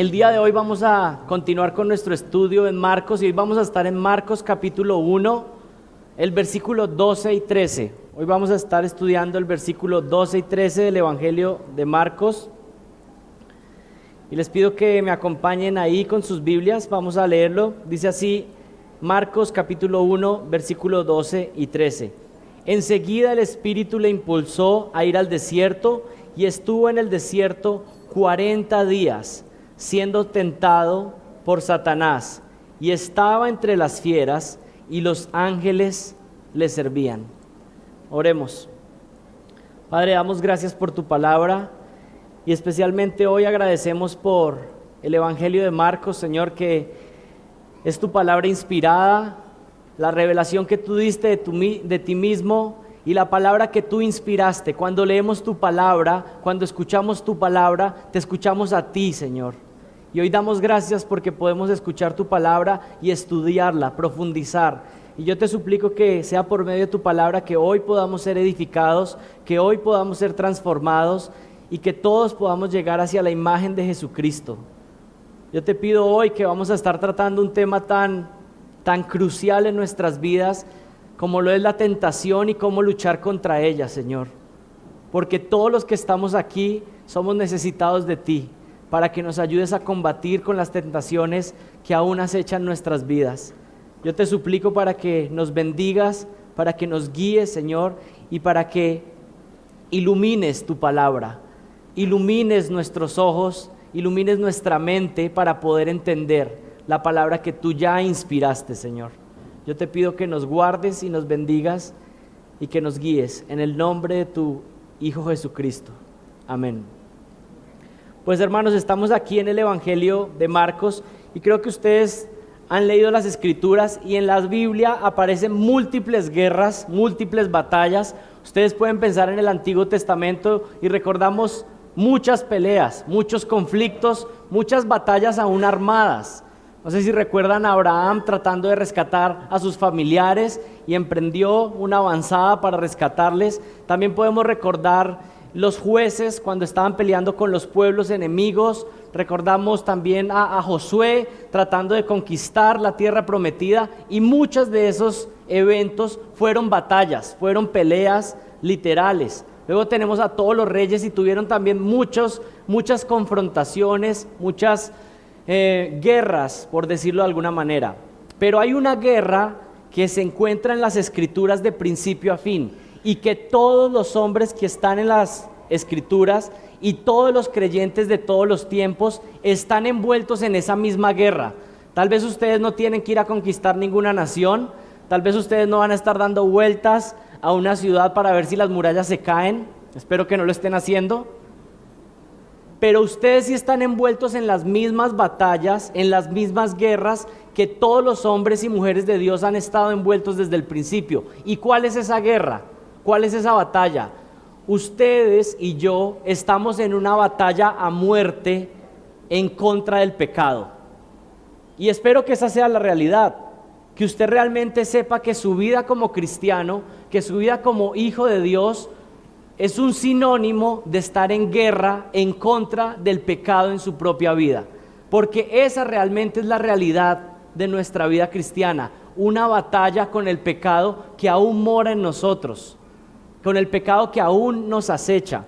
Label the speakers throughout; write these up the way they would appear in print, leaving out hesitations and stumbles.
Speaker 1: El día de hoy vamos a continuar con nuestro estudio en Marcos y hoy vamos a estar en Marcos capítulo 1, el versículo 12 y 13. Hoy vamos a estar estudiando el versículo 12 y 13 del Evangelio de Marcos. Y les pido que me acompañen ahí con sus Biblias, vamos a leerlo. Dice así, Marcos capítulo 1, versículo 12 y 13. Enseguida el Espíritu le impulsó a ir al desierto y estuvo en el desierto 40 días, siendo tentado por Satanás, y estaba entre las fieras, y los ángeles le servían. Oremos. Padre, damos gracias por tu palabra, y especialmente hoy agradecemos por el Evangelio de Marcos, Señor, que es tu palabra inspirada, la revelación que tú diste de ti mismo, y la palabra que tú inspiraste. Cuando leemos tu palabra, cuando escuchamos tu palabra, te escuchamos a ti, Señor. Y hoy damos gracias porque podemos escuchar tu palabra y estudiarla, profundizar. Y yo te suplico que sea por medio de tu palabra que hoy podamos ser edificados, que hoy podamos ser transformados y que todos podamos llegar hacia la imagen de Jesucristo. Yo te pido hoy que vamos a estar tratando un tema tan crucial en nuestras vidas como lo es la tentación y cómo luchar contra ella, Señor. Porque todos los que estamos aquí somos necesitados de ti, para que nos ayudes a combatir con las tentaciones que aún acechan nuestras vidas. Yo te suplico para que nos bendigas, para que nos guíes, Señor, y para que ilumines tu palabra, ilumines nuestros ojos, ilumines nuestra mente para poder entender la palabra que tú ya inspiraste, Señor. Yo te pido que nos guardes y nos bendigas y que nos guíes en el nombre de tu Hijo Jesucristo. Amén. Pues hermanos, estamos aquí en el Evangelio de Marcos y creo que ustedes han leído las Escrituras y en la Biblia aparecen múltiples guerras, múltiples batallas. Ustedes pueden pensar en el Antiguo Testamento y recordamos muchas peleas, muchos conflictos, muchas batallas aún armadas. No sé si recuerdan a Abraham tratando de rescatar a sus familiares y emprendió una avanzada para rescatarles. También podemos recordar los jueces cuando estaban peleando con los pueblos enemigos. Recordamos también a Josué tratando de conquistar la tierra prometida, y muchos de esos eventos fueron batallas, fueron peleas literales. Luego tenemos a todos los reyes y tuvieron también muchas confrontaciones, muchas guerras, por decirlo de alguna manera. Pero hay una guerra que se encuentra en las Escrituras de principio a fin, y que todos los hombres que están en las Escrituras y todos los creyentes de todos los tiempos están envueltos en esa misma guerra. Tal vez ustedes no tienen que ir a conquistar ninguna nación, tal vez ustedes no van a estar dando vueltas a una ciudad para ver si las murallas se caen, espero que no lo estén haciendo, pero ustedes sí están envueltos en las mismas batallas, en las mismas guerras que todos los hombres y mujeres de Dios han estado envueltos desde el principio. ¿Y cuál es esa guerra? ¿Cuál es esa batalla? Ustedes y yo estamos en una batalla a muerte en contra del pecado. Y espero que esa sea la realidad, que usted realmente sepa que su vida como cristiano, que su vida como hijo de Dios, es un sinónimo de estar en guerra en contra del pecado en su propia vida. Porque esa realmente es la realidad de nuestra vida cristiana, una batalla con el pecado que aún mora en nosotros, con el pecado que aún nos acecha.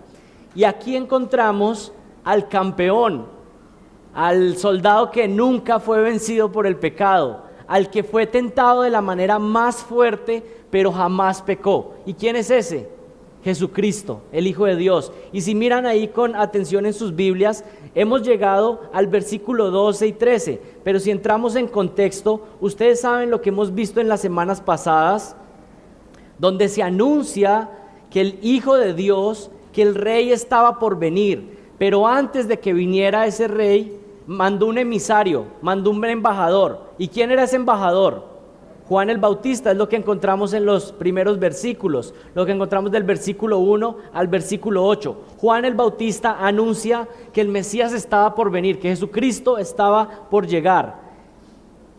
Speaker 1: Y aquí encontramos al campeón, al soldado que nunca fue vencido por el pecado, al que fue tentado de la manera más fuerte, pero jamás pecó. ¿Y quién es ese? Jesucristo, el Hijo de Dios. Y si miran ahí con atención en sus Biblias, hemos llegado al versículo 12 y 13, pero si entramos en contexto, ustedes saben lo que hemos visto en las semanas pasadas, donde se anuncia que el Hijo de Dios, que el Rey estaba por venir, pero antes de que viniera ese Rey, mandó un emisario, mandó un embajador. ¿Y quién era ese embajador? Juan el Bautista. Es lo que encontramos en los primeros versículos, lo que encontramos del versículo 1 al versículo 8. Juan el Bautista anuncia que el Mesías estaba por venir, que Jesucristo estaba por llegar.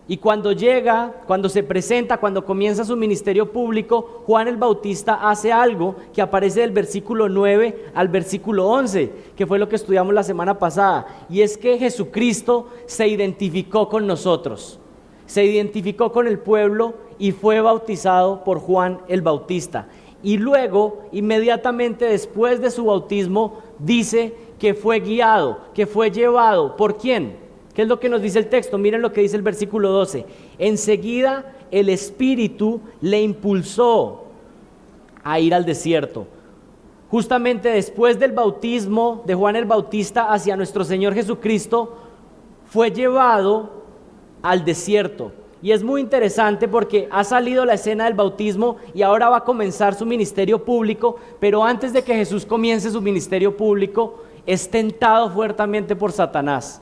Speaker 1: Y cuando llega, cuando se presenta, cuando comienza su ministerio público, Juan el Bautista hace algo que aparece del versículo 9 al versículo 11, que fue lo que estudiamos la semana pasada, y es que Jesucristo se identificó con nosotros, se identificó con el pueblo y fue bautizado por Juan el Bautista. Y luego, inmediatamente después de su bautismo, dice que fue guiado, que fue llevado. ¿Por quién? ¿Qué es lo que nos dice el texto? Miren lo que dice el versículo 12. Enseguida el Espíritu le impulsó a ir al desierto. Justamente después del bautismo de Juan el Bautista hacia nuestro Señor Jesucristo, fue llevado al desierto. Y es muy interesante porque ha salido la escena del bautismo y ahora va a comenzar su ministerio público, pero antes de que Jesús comience su ministerio público, es tentado fuertemente por Satanás.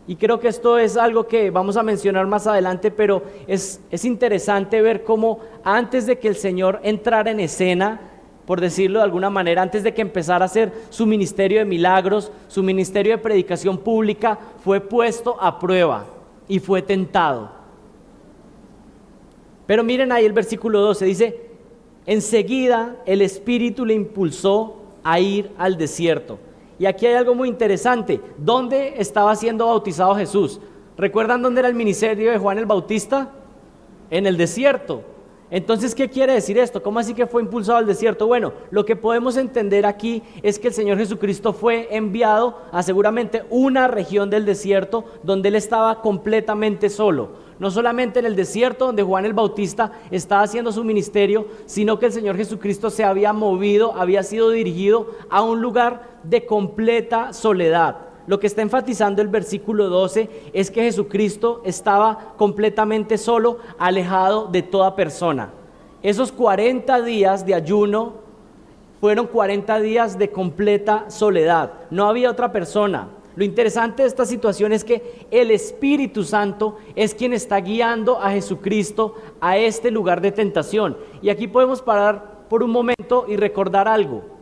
Speaker 1: Y creo que esto es algo que vamos a mencionar más adelante, pero es interesante ver cómo antes de que el Señor entrara en escena, por decirlo de alguna manera, antes de que empezara a hacer su ministerio de milagros, su ministerio de predicación pública, fue puesto a prueba y fue tentado. Pero miren ahí el versículo 12, dice, enseguida el Espíritu le impulsó a ir al desierto. Y aquí hay algo muy interesante. ¿Dónde estaba siendo bautizado Jesús? ¿Recuerdan dónde era el ministerio de Juan el Bautista? En el desierto. Entonces, ¿qué quiere decir esto? ¿Cómo así que fue impulsado al desierto? Bueno, lo que podemos entender aquí es que el Señor Jesucristo fue enviado a seguramente una región del desierto donde Él estaba completamente solo. No solamente en el desierto donde Juan el Bautista estaba haciendo su ministerio, sino que el Señor Jesucristo se había movido, había sido dirigido a un lugar de completa soledad. Lo que está enfatizando el versículo 12 es que Jesucristo estaba completamente solo, alejado de toda persona. Esos 40 días de ayuno fueron 40 días de completa soledad. No había otra persona. Lo interesante de esta situación es que el Espíritu Santo es quien está guiando a Jesucristo a este lugar de tentación. Y aquí podemos parar por un momento y recordar algo.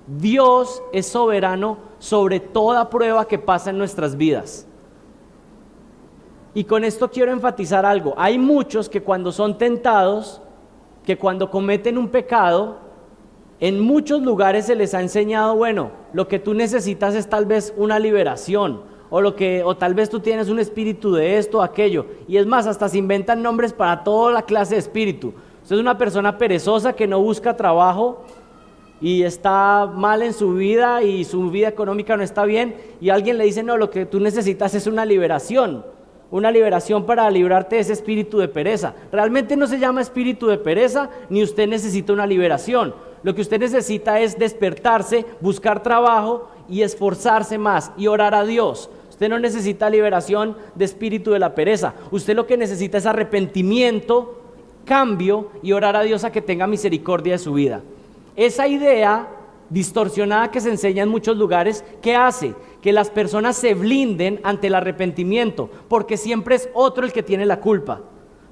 Speaker 1: Dios es soberano sobre toda prueba que pasa en nuestras vidas. Y con esto quiero enfatizar algo. Hay muchos que cuando son tentados, que cuando cometen un pecado, en muchos lugares se les ha enseñado, bueno, lo que tú necesitas es tal vez una liberación, o tal vez tú tienes un espíritu de esto o aquello. Y es más, hasta se inventan nombres para toda la clase de espíritu. Usted es una persona perezosa que no busca trabajo y está mal en su vida y su vida económica no está bien, y alguien le dice, no, lo que tú necesitas es una liberación para librarte de ese espíritu de pereza. Realmente no se llama espíritu de pereza, ni usted necesita una liberación. Lo que usted necesita es despertarse, buscar trabajo y esforzarse más y orar a Dios. Usted no necesita liberación de espíritu de la pereza. Usted lo que necesita es arrepentimiento, cambio y orar a Dios a que tenga misericordia de su vida. Esa idea distorsionada que se enseña en muchos lugares, ¿qué hace? Que las personas se blinden ante el arrepentimiento, porque siempre es otro el que tiene la culpa.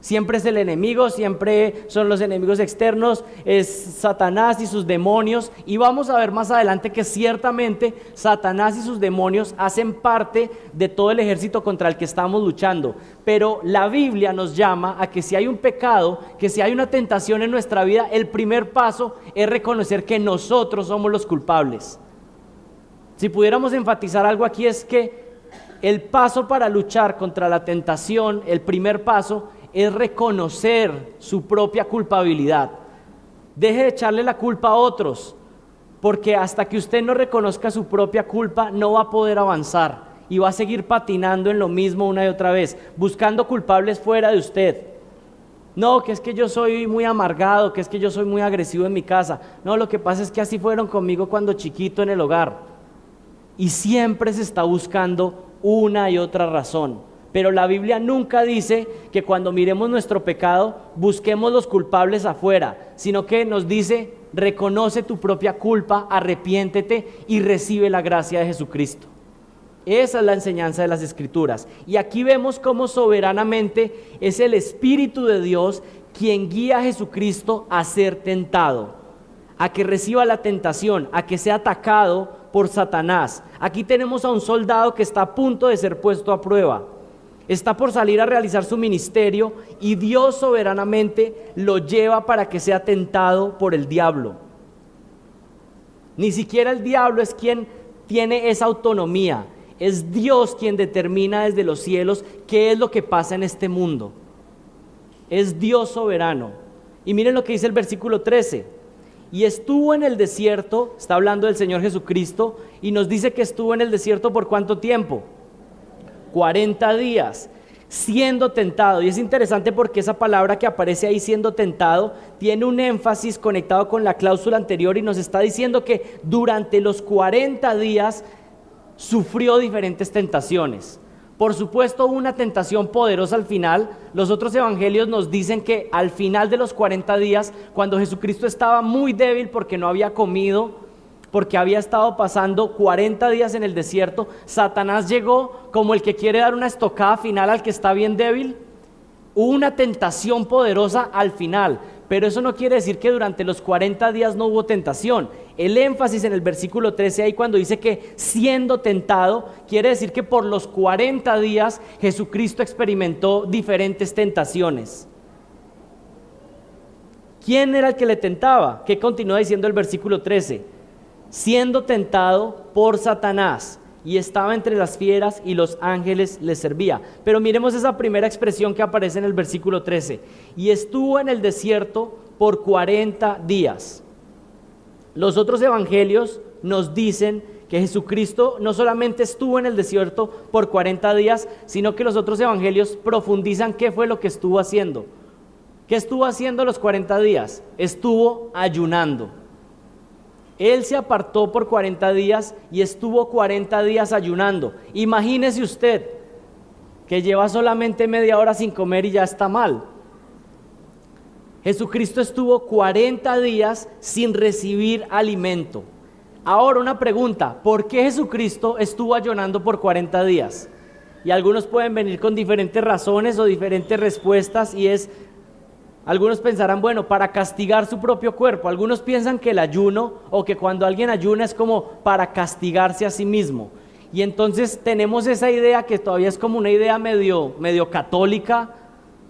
Speaker 1: Siempre es el enemigo, siempre son los enemigos externos, es Satanás y sus demonios. Y vamos a ver más adelante que ciertamente Satanás y sus demonios hacen parte de todo el ejército contra el que estamos luchando. Pero la Biblia nos llama a que si hay un pecado, que si hay una tentación en nuestra vida, el primer paso es reconocer que nosotros somos los culpables. Si pudiéramos enfatizar algo aquí es que el paso para luchar contra la tentación, el primer paso, es reconocer su propia culpabilidad. Deje de echarle la culpa a otros, porque hasta que usted no reconozca su propia culpa, no va a poder avanzar y va a seguir patinando en lo mismo una y otra vez, buscando culpables fuera de usted. No, que es que yo soy muy amargado, que es que yo soy muy agresivo en mi casa. No, lo que pasa es que así fueron conmigo cuando chiquito en el hogar. Y siempre se está buscando una y otra razón. Pero la Biblia nunca dice que cuando miremos nuestro pecado busquemos los culpables afuera, sino que nos dice, reconoce tu propia culpa, arrepiéntete y recibe la gracia de Jesucristo. Esa es la enseñanza de las Escrituras. Y aquí vemos cómo soberanamente es el Espíritu de Dios quien guía a Jesucristo a ser tentado, a que reciba la tentación, a que sea atacado por Satanás. Aquí tenemos a un soldado que está a punto de ser puesto a prueba. Está por salir a realizar su ministerio y Dios soberanamente lo lleva para que sea tentado por el diablo. Ni siquiera el diablo es quien tiene esa autonomía. Es Dios quien determina desde los cielos qué es lo que pasa en este mundo. Es Dios soberano. Y miren lo que dice el versículo 13. Y estuvo en el desierto, está hablando del Señor Jesucristo, y nos dice que estuvo en el desierto ¿por cuánto tiempo? 40 días, siendo tentado. Y es interesante porque esa palabra que aparece ahí, siendo tentado, tiene un énfasis conectado con la cláusula anterior y nos está diciendo que durante los 40 días sufrió diferentes tentaciones. Por supuesto, una tentación poderosa al final. Los otros evangelios nos dicen que al final de los 40 días, cuando Jesucristo estaba muy débil porque no había comido, porque había estado pasando 40 días en el desierto, Satanás llegó como el que quiere dar una estocada final al que está bien débil. Hubo una tentación poderosa al final, pero eso no quiere decir que durante los 40 días no hubo tentación. El énfasis en el versículo 13 ahí cuando dice que siendo tentado, quiere decir que por los 40 días Jesucristo experimentó diferentes tentaciones. ¿Quién era el que le tentaba? ¿Qué continúa diciendo el versículo 13? Siendo tentado por Satanás, y estaba entre las fieras y los ángeles le servía. Pero miremos esa primera expresión que aparece en el versículo 13. Y estuvo en el desierto por 40 días. Los otros evangelios nos dicen que Jesucristo no solamente estuvo en el desierto por 40 días, sino que los otros evangelios profundizan qué fue lo que estuvo haciendo. ¿Qué estuvo haciendo los 40 días? Estuvo ayunando. Él se apartó por 40 días y estuvo 40 días ayunando. Imagínese usted que lleva solamente media hora sin comer y ya está mal. Jesucristo estuvo 40 días sin recibir alimento. Ahora una pregunta, ¿por qué Jesucristo estuvo ayunando por 40 días? Y algunos pueden venir con diferentes razones o diferentes respuestas y es... Algunos pensarán, bueno, para castigar su propio cuerpo. Algunos piensan que el ayuno o que cuando alguien ayuna es como para castigarse a sí mismo. Y entonces tenemos esa idea que todavía es como una idea medio católica,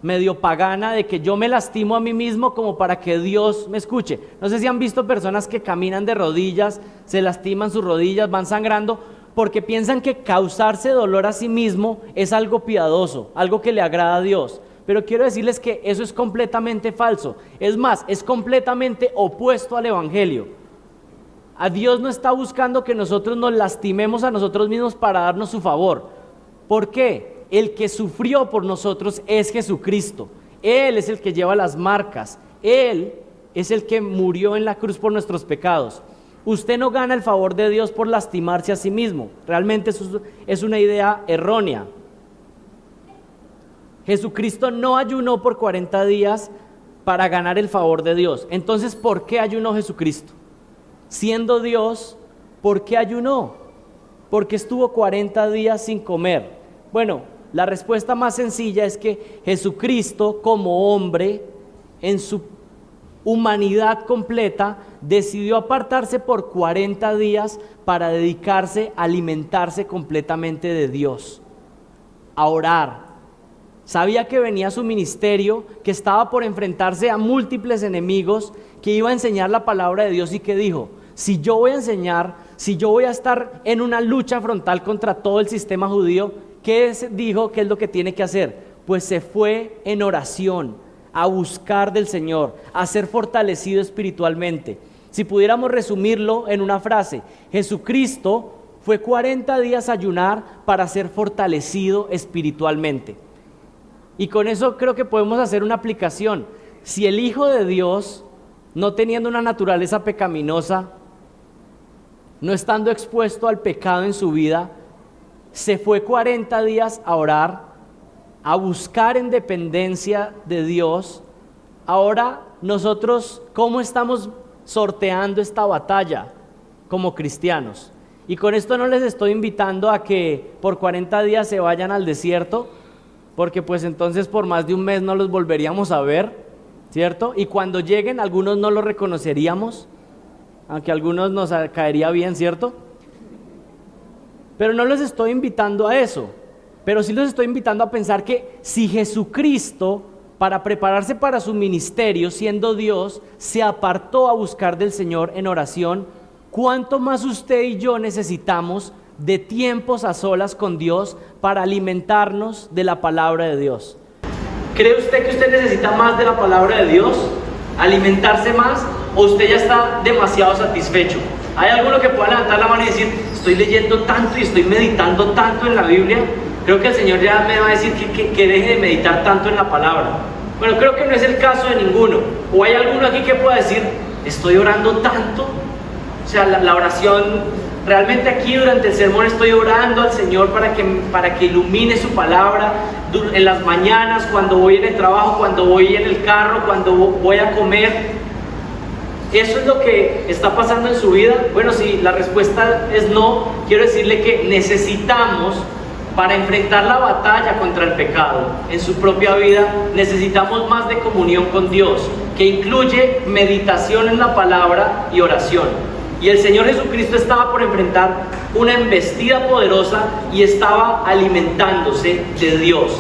Speaker 1: medio pagana, de que yo me lastimo a mí mismo como para que Dios me escuche. No sé si han visto personas que caminan de rodillas, se lastiman sus rodillas, van sangrando, porque piensan que causarse dolor a sí mismo es algo piadoso, algo que le agrada a Dios. Pero quiero decirles que eso es completamente falso. Es más, es completamente opuesto al evangelio. A Dios no está buscando que nosotros nos lastimemos a nosotros mismos para darnos su favor. ¿Por qué? El que sufrió por nosotros es Jesucristo. Él es el que lleva las marcas. Él es el que murió en la cruz por nuestros pecados. Usted no gana el favor de Dios por lastimarse a sí mismo. Realmente eso es una idea errónea. Jesucristo no ayunó por 40 días para ganar el favor de Dios. Entonces, ¿por qué ayunó Jesucristo? Siendo Dios, ¿por qué ayunó? Porque estuvo 40 días sin comer. Bueno, la respuesta más sencilla es que Jesucristo, como hombre, en su humanidad completa, decidió apartarse por 40 días para dedicarse a alimentarse completamente de Dios, a orar. Sabía que venía su ministerio, que estaba por enfrentarse a múltiples enemigos, que iba a enseñar la palabra de Dios y que dijo, si yo voy a enseñar, si yo voy a estar en una lucha frontal contra todo el sistema judío, dijo que es lo que tiene que hacer? Pues se fue en oración a buscar del Señor, a ser fortalecido espiritualmente. Si pudiéramos resumirlo en una frase, Jesucristo fue 40 días a ayunar para ser fortalecido espiritualmente. Y con eso creo que podemos hacer una aplicación. Si el Hijo de Dios, no teniendo una naturaleza pecaminosa, no estando expuesto al pecado en su vida, se fue 40 días a orar, a buscar en dependencia de Dios, ahora nosotros, ¿cómo estamos sorteando esta batalla como cristianos? Y con esto no les estoy invitando a que por 40 días se vayan al desierto, porque pues entonces por más de un mes no los volveríamos a ver, ¿cierto? Y cuando lleguen algunos no los reconoceríamos, aunque a algunos nos caería bien, ¿cierto? Pero no les estoy invitando a eso. pero sí los estoy invitando a pensar que si Jesucristo, para prepararse para su ministerio, siendo Dios, se apartó a buscar del Señor en oración, ¿cuánto más usted y yo necesitamos de tiempos a solas con Dios para alimentarnos de la palabra de Dios? ¿Cree usted que usted necesita más de la palabra de Dios? ¿Alimentarse más? ¿O usted ya está demasiado satisfecho? ¿Hay alguno que pueda levantar la mano y decir, estoy leyendo tanto y estoy meditando tanto en la Biblia? Creo que el Señor ya me va a decir que deje de meditar tanto en la palabra. Bueno, creo que no es el caso de ninguno. ¿O hay alguno aquí que pueda decir, estoy orando tanto? O sea, la oración, realmente aquí durante el sermón estoy orando al Señor para que ilumine su palabra en las mañanas, cuando voy en el trabajo, cuando voy en el carro, cuando voy a comer. ¿Eso es lo que está pasando en su vida? Bueno, si la respuesta es no, quiero decirle que necesitamos, para enfrentar la batalla contra el pecado en su propia vida, necesitamos más de comunión con Dios, que incluye meditación en la palabra y oración. Y el Señor Jesucristo estaba por enfrentar una embestida poderosa y estaba alimentándose de Dios.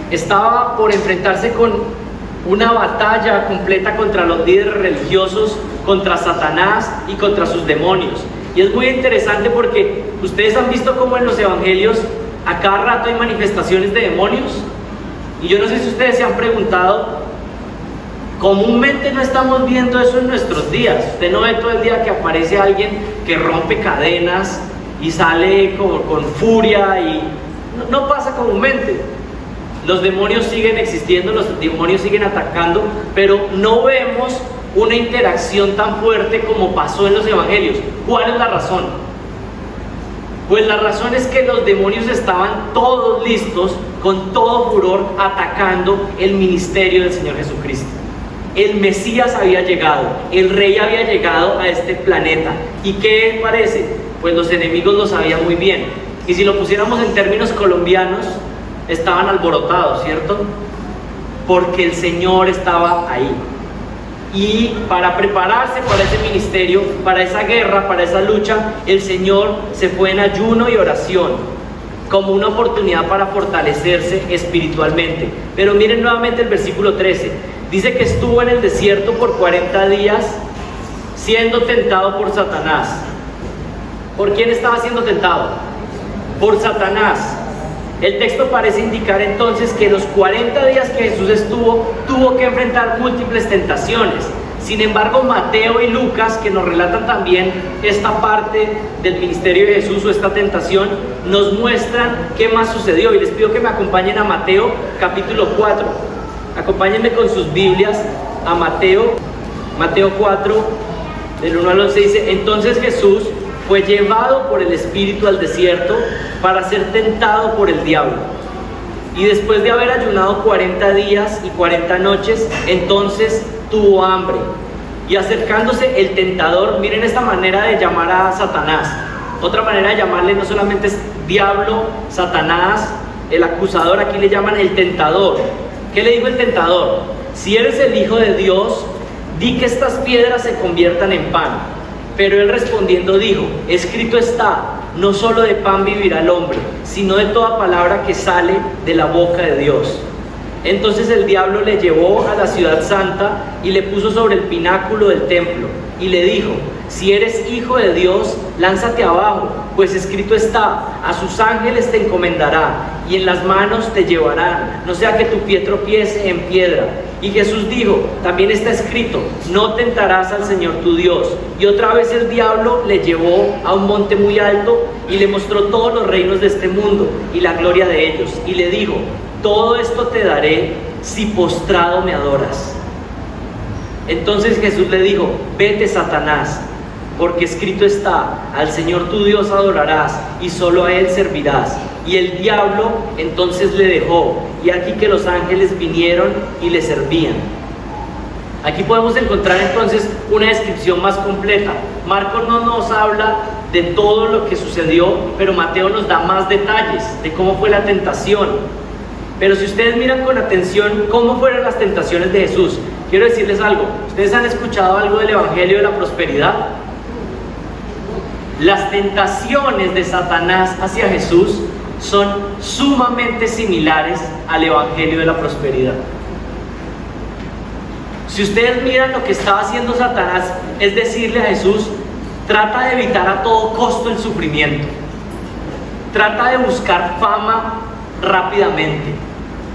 Speaker 1: Estaba por enfrentarse con una batalla completa contra los líderes religiosos, contra Satanás y contra sus demonios. Y es muy interesante porque ustedes han visto cómo en los evangelios a cada rato hay manifestaciones de demonios. Y yo no sé si ustedes se han preguntado, comúnmente no estamos viendo eso en nuestros días. Usted no ve todo el día que aparece alguien que rompe cadenas y sale con furia y no pasa comúnmente. Los demonios siguen existiendo, los demonios siguen atacando, pero no vemos una interacción tan fuerte como pasó en los evangelios. ¿Cuál es la razón? Pues la razón es que los demonios estaban todos listos, con todo furor, atacando el ministerio del Señor Jesucristo. El Mesías había llegado, el Rey había llegado a este planeta. ¿Y qué parece? Pues los enemigos lo sabían muy bien. Y si lo pusiéramos en términos colombianos, estaban alborotados, ¿cierto? Porque el Señor estaba ahí. Y para prepararse para ese ministerio, para esa guerra, para esa lucha, el Señor se fue en ayuno y oración, como una oportunidad para fortalecerse espiritualmente. Pero miren nuevamente el versículo 13. Dice que estuvo en el desierto por 40 días siendo tentado por Satanás. ¿Por quién estaba siendo tentado? Por Satanás. El texto parece indicar entonces que los 40 días que Jesús estuvo, tuvo que enfrentar múltiples tentaciones. Sin embargo, Mateo y Lucas, que nos relatan también esta parte del ministerio de Jesús o esta tentación, nos muestran qué más sucedió. Y les pido que me acompañen a Mateo capítulo 4. Acompáñenme con sus Biblias a Mateo 4, del 1 al 11, dice: entonces Jesús fue llevado por el Espíritu al desierto para ser tentado por el diablo. Y después de haber ayunado 40 días y 40 noches, entonces tuvo hambre. Y acercándose el tentador, miren esta manera de llamar a Satanás. Otra manera de llamarle no solamente es diablo, Satanás, el acusador, aquí le llaman el tentador. ¿Qué le dijo el tentador? Si eres el Hijo de Dios, di que estas piedras se conviertan en pan. Pero él respondiendo dijo: escrito está, no solo de pan vivirá el hombre, sino de toda palabra que sale de la boca de Dios. Entonces el diablo le llevó a la ciudad santa y le puso sobre el pináculo del templo y le dijo: si eres hijo de Dios, lánzate abajo, pues escrito está, a sus ángeles te encomendará y en las manos te llevarán, no sea que tu pie tropiece en piedra. Y Jesús dijo: también está escrito, no tentarás al Señor tu Dios. Y otra vez el diablo le llevó a un monte muy alto y le mostró todos los reinos de este mundo y la gloria de ellos. Y le dijo: todo esto te daré si postrado me adoras. Entonces Jesús le dijo: vete, Satanás, porque escrito está, al Señor tu Dios adorarás y solo a Él servirás. Y el diablo entonces le dejó, y aquí que los ángeles vinieron y le servían. Aquí podemos encontrar entonces una descripción más completa. Marcos no nos habla de todo lo que sucedió, pero Mateo nos da más detalles de cómo fue la tentación. Pero si ustedes miran con atención cómo fueron las tentaciones de Jesús, quiero decirles algo. ¿Ustedes han escuchado algo del Evangelio de la Prosperidad? Las tentaciones de Satanás hacia Jesús son sumamente similares al evangelio de la prosperidad. Si ustedes miran lo que estaba haciendo Satanás, es decirle a Jesús: trata de evitar a todo costo el sufrimiento, trata de buscar fama rápidamente,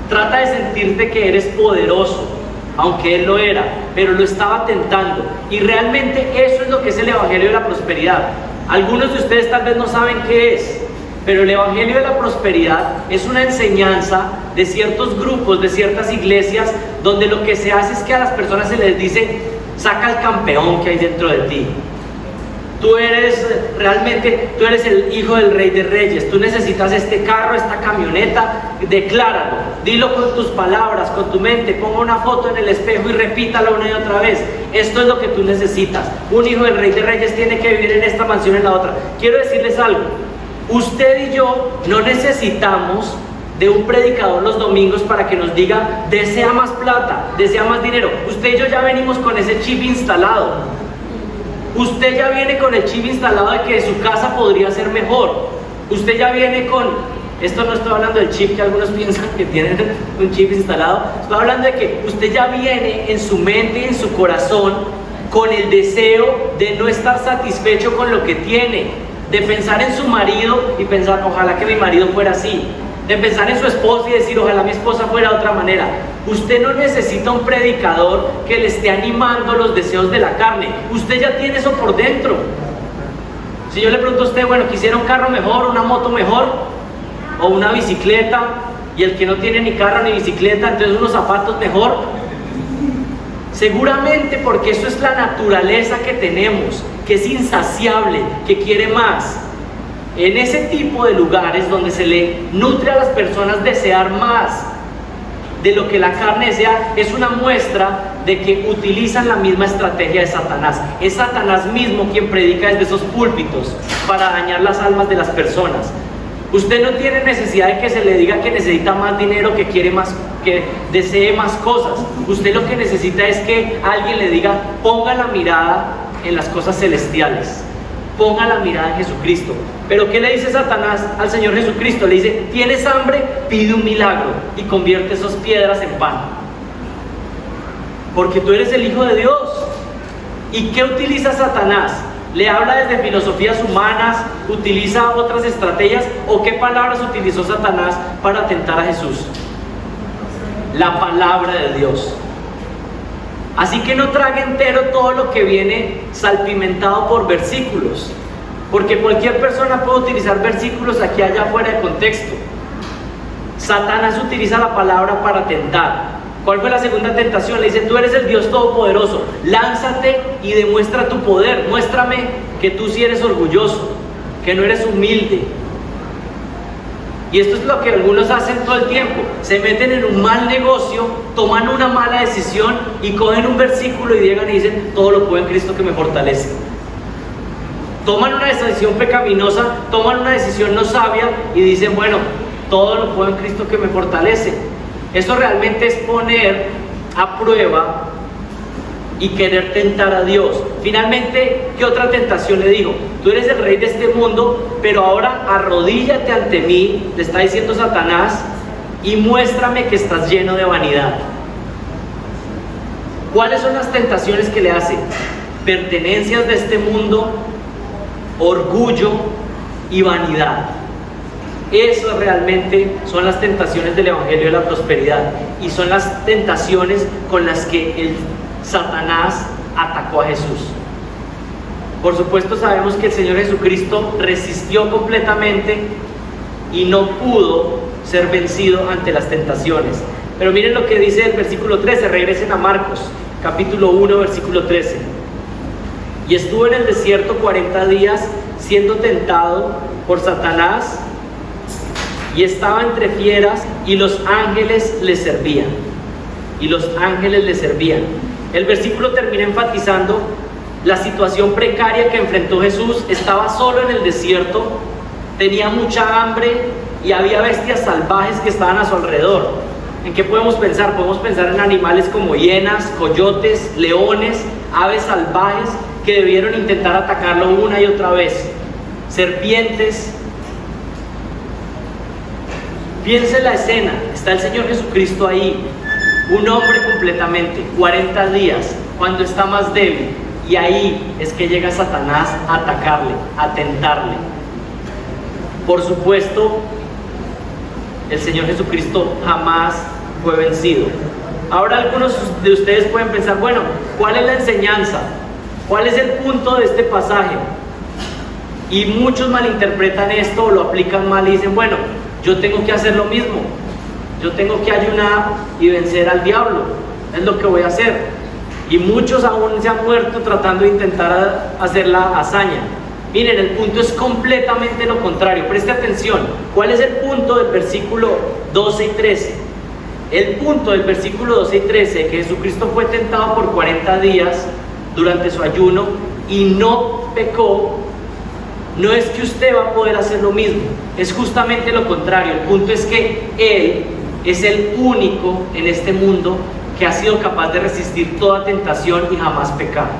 Speaker 1: trata de sentirte que eres poderoso, aunque él lo era, pero lo estaba tentando. Y realmente eso es lo que es el evangelio de la prosperidad. Algunos de ustedes tal vez no saben qué es, pero el evangelio de la prosperidad es una enseñanza de ciertos grupos, de ciertas iglesias, donde lo que se hace es que a las personas se les dice: saca el campeón que hay dentro de ti. Tú eres el hijo del Rey de Reyes, tú necesitas este carro, esta camioneta, decláralo, dilo con tus palabras, con tu mente, ponga una foto en el espejo y repítalo una y otra vez. Esto es lo que tú necesitas. Un hijo del Rey de Reyes tiene que vivir en esta mansión, en la otra. Quiero decirles algo: usted y yo no necesitamos de un predicador los domingos para que nos diga: desea más plata, desea más dinero. Usted y yo ya venimos con ese chip instalado. Usted ya viene con el chip instalado de que su casa podría ser mejor. Usted ya viene con... Esto no estoy hablando del chip que algunos piensan que tienen un chip instalado. Estoy hablando de que usted ya viene en su mente y en su corazón con el deseo de no estar satisfecho con lo que tiene, de pensar en su marido y pensar: ojalá que mi marido fuera así, de pensar en su esposa y decir: ojalá mi esposa fuera de otra manera. Usted no necesita un predicador que le esté animando los deseos de la carne. Usted ya tiene eso por dentro. Si yo le pregunto a usted: bueno, ¿quisiera un carro mejor, una moto mejor o una bicicleta? Y el que no tiene ni carro ni bicicleta, entonces unos zapatos mejor. Seguramente porque eso es la naturaleza que tenemos, que es insaciable, que quiere más. En ese tipo de lugares donde se le nutre a las personas desear más de lo que la carne desea, es una muestra de que utilizan la misma estrategia de Satanás. Es Satanás mismo quien predica desde esos púlpitos para dañar las almas de las personas. Usted no tiene necesidad de que se le diga que necesita más dinero, que quiere más, que desee más cosas. Usted lo que necesita es que alguien le diga: ponga la mirada en las cosas celestiales, ponga la mirada en Jesucristo. Pero ¿qué le dice Satanás al Señor Jesucristo? Le dice: ¿tienes hambre? Pide un milagro y convierte esas piedras en pan, porque tú eres el Hijo de Dios. ¿Y qué utiliza Satanás? ¿Le habla desde filosofías humanas? ¿Utiliza otras estrategias? ¿O qué palabras utilizó Satanás para tentar a Jesús? La palabra de Dios. Así que no trague entero todo lo que viene salpimentado por versículos, porque cualquier persona puede utilizar versículos aquí allá fuera de contexto. Satanás utiliza la palabra para tentar. ¿Cuál fue la segunda tentación? Le dice: tú eres el Dios Todopoderoso, lánzate y demuestra tu poder, muéstrame que tú sí eres orgulloso, que no eres humilde. Y esto es lo que algunos hacen todo el tiempo: se meten en un mal negocio, toman una mala decisión y cogen un versículo y llegan y dicen: todo lo puedo en Cristo que me fortalece. Toman una decisión pecaminosa, toman una decisión no sabia y dicen: bueno, todo lo puedo en Cristo que me fortalece. Eso realmente es poner a prueba y querer tentar a Dios. Finalmente, ¿qué otra tentación le dijo? Tú eres el rey de este mundo, pero ahora arrodíllate ante mí, le está diciendo Satanás, y muéstrame que estás lleno de vanidad. ¿Cuáles son las tentaciones que le hace? Pertenencias de este mundo, orgullo y vanidad. Eso realmente son las tentaciones del evangelio de la prosperidad, y son las tentaciones con las que el Satanás atacó a Jesús. Por supuesto, sabemos que el Señor Jesucristo resistió completamente y no pudo ser vencido ante las tentaciones. Pero miren lo que dice el versículo 13, regresen a Marcos, capítulo 1, versículo 13. Y estuvo en el desierto 40 días siendo tentado por Satanás, y estaba entre fieras, y los ángeles le servían. Y los ángeles le servían. El versículo termina enfatizando la situación precaria que enfrentó Jesús. Estaba solo en el desierto, tenía mucha hambre y había bestias salvajes que estaban a su alrededor. ¿En qué podemos pensar? Podemos pensar en animales como hienas, coyotes, leones, aves salvajes que debieron intentar atacarlo una y otra vez, serpientes. Piensa en la escena, está el Señor Jesucristo ahí, un hombre completamente, 40 días, cuando está más débil, y ahí es que llega Satanás a atacarle, a tentarle. Por supuesto, el Señor Jesucristo jamás fue vencido. Ahora algunos de ustedes pueden pensar, bueno, ¿cuál es la enseñanza? ¿Cuál es el punto de este pasaje? Y muchos malinterpretan esto o lo aplican mal y dicen, bueno, yo tengo que hacer lo mismo. Yo tengo que ayunar y vencer al diablo. Es lo que voy a hacer. Y muchos aún se han muerto tratando de intentar hacer la hazaña. Miren, el punto es completamente lo contrario. Preste atención. ¿Cuál es el punto del versículo 12 y 13? El punto del versículo 12 y 13, que Jesucristo fue tentado por 40 días durante su ayuno y no pecó, no es que usted va a poder hacer lo mismo, es justamente lo contrario. El punto es que Él es el único en este mundo que ha sido capaz de resistir toda tentación y jamás pecar.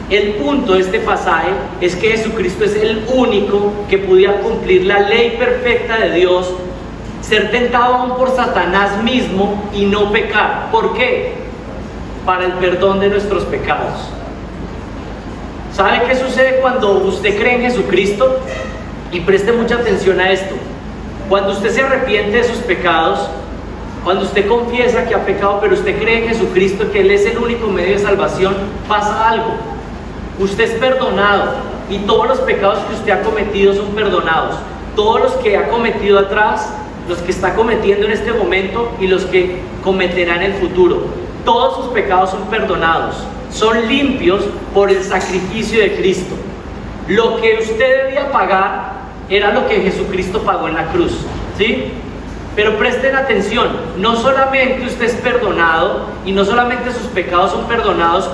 Speaker 1: El punto de este pasaje es que Jesucristo es el único que podía cumplir la ley perfecta de Dios, ser tentado aún por Satanás mismo y no pecar. ¿Por qué? Para el perdón de nuestros pecados. ¿Sabe qué sucede cuando usted cree en Jesucristo? Y preste mucha atención a esto. Cuando usted se arrepiente de sus pecados, cuando usted confiesa que ha pecado, pero usted cree en Jesucristo, que Él es el único medio de salvación, pasa algo. Usted es perdonado y todos los pecados que usted ha cometido son perdonados. Todos los que ha cometido atrás, los que está cometiendo en este momento y los que cometerá en el futuro. Todos sus pecados son perdonados, son limpios por el sacrificio de Cristo. Lo que usted debía pagar era lo que Jesucristo pagó en la cruz, ¿sí? Pero presten atención, no solamente usted es perdonado y no solamente sus pecados son perdonados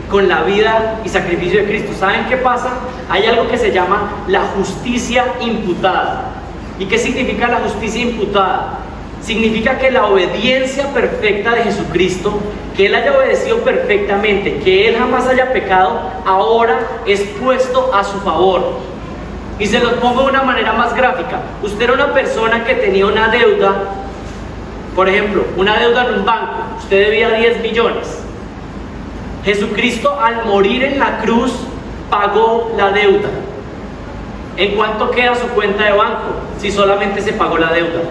Speaker 1: con la vida y sacrificio de Cristo. ¿Saben qué pasa? Hay algo que se llama la justicia imputada. ¿Y qué significa la justicia imputada? Significa que la obediencia perfecta de Jesucristo, que Él haya obedecido perfectamente, que Él jamás haya pecado, ahora es puesto a su favor. Y se los pongo de una manera más gráfica. Usted era una persona que tenía una deuda, por ejemplo, una deuda en un banco. Usted debía 10 millones. Jesucristo, al morir en la cruz, pagó la deuda. ¿En cuánto queda su cuenta de banco si solamente se pagó la deuda?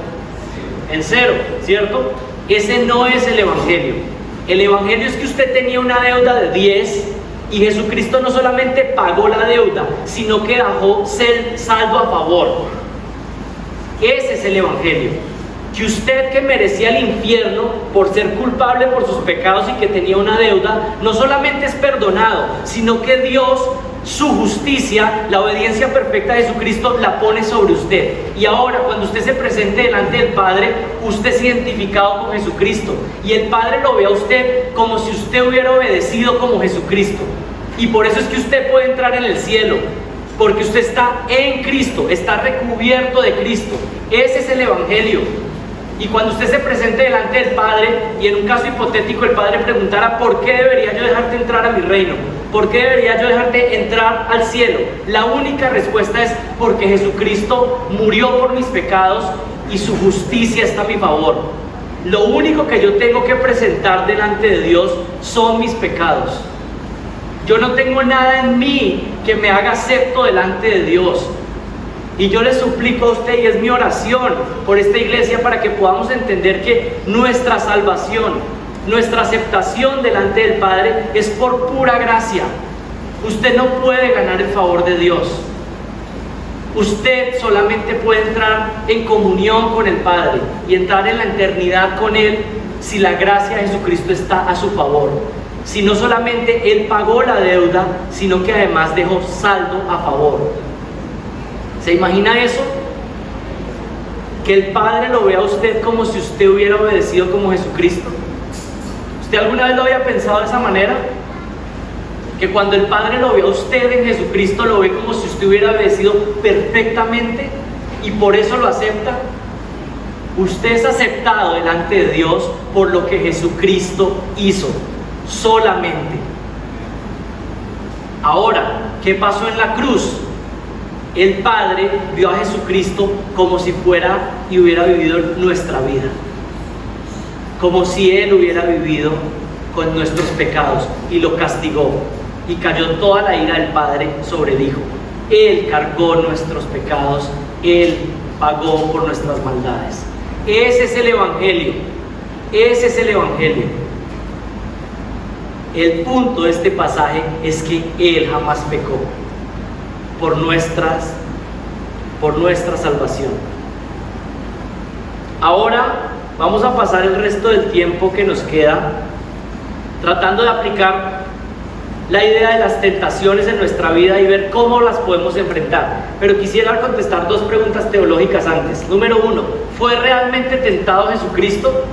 Speaker 1: En cero, ¿cierto? Ese no es el Evangelio. El Evangelio es que usted tenía una deuda de 10 y Jesucristo no solamente pagó la deuda, sino que dejó ser saldo a favor. Ese es el Evangelio. Que usted, que merecía el infierno por ser culpable por sus pecados y que tenía una deuda, no solamente es perdonado, sino que Dios, su justicia, la obediencia perfecta de Jesucristo, la pone sobre usted. Y ahora, cuando usted se presente delante del Padre, usted es identificado con Jesucristo. Y el Padre lo ve a usted como si usted hubiera obedecido como Jesucristo. Y por eso es que usted puede entrar en el cielo, porque usted está en Cristo, está recubierto de Cristo. Ese es el Evangelio. Y cuando usted se presente delante del Padre, y en un caso hipotético el Padre preguntara, ¿por qué debería yo dejarte entrar a mi reino? ¿Por qué debería yo dejarte entrar al cielo? La única respuesta es porque Jesucristo murió por mis pecados y su justicia está a mi favor. Lo único que yo tengo que presentar delante de Dios son mis pecados. Yo no tengo nada en mí que me haga acepto delante de Dios. Y yo le suplico a usted, y es mi oración por esta iglesia, para que podamos entender que nuestra salvación, nuestra aceptación delante del Padre es por pura gracia. Usted no puede ganar el favor de Dios. Usted solamente puede entrar en comunión con el Padre y entrar en la eternidad con Él si la gracia de Jesucristo está a su favor. Si no solamente Él pagó la deuda, sino que además dejó saldo a favor. ¿Se imagina eso? Que el Padre lo vea a usted como si usted hubiera obedecido como Jesucristo. ¿Usted alguna vez lo había pensado de esa manera? Que cuando el Padre lo ve a usted en Jesucristo, lo ve como si usted hubiera obedecido perfectamente y por eso lo acepta. Usted es aceptado delante de Dios por lo que Jesucristo hizo, solamente. Ahora, ¿qué pasó en la cruz? El Padre vio a Jesucristo como si fuera y hubiera vivido nuestra vida, como si Él hubiera vivido con nuestros pecados y lo castigó, y cayó toda la ira del Padre sobre el Hijo. Él cargó nuestros pecados, Él pagó por nuestras maldades. Ese es el Evangelio, ese es el Evangelio. El punto de este pasaje es que Él jamás pecó por nuestra salvación. Ahora vamos a pasar el resto del tiempo que nos queda tratando de aplicar la idea de las tentaciones en nuestra vida y ver cómo las podemos enfrentar. Pero quisiera contestar dos preguntas teológicas antes. Número uno, ¿fue realmente tentado Jesucristo?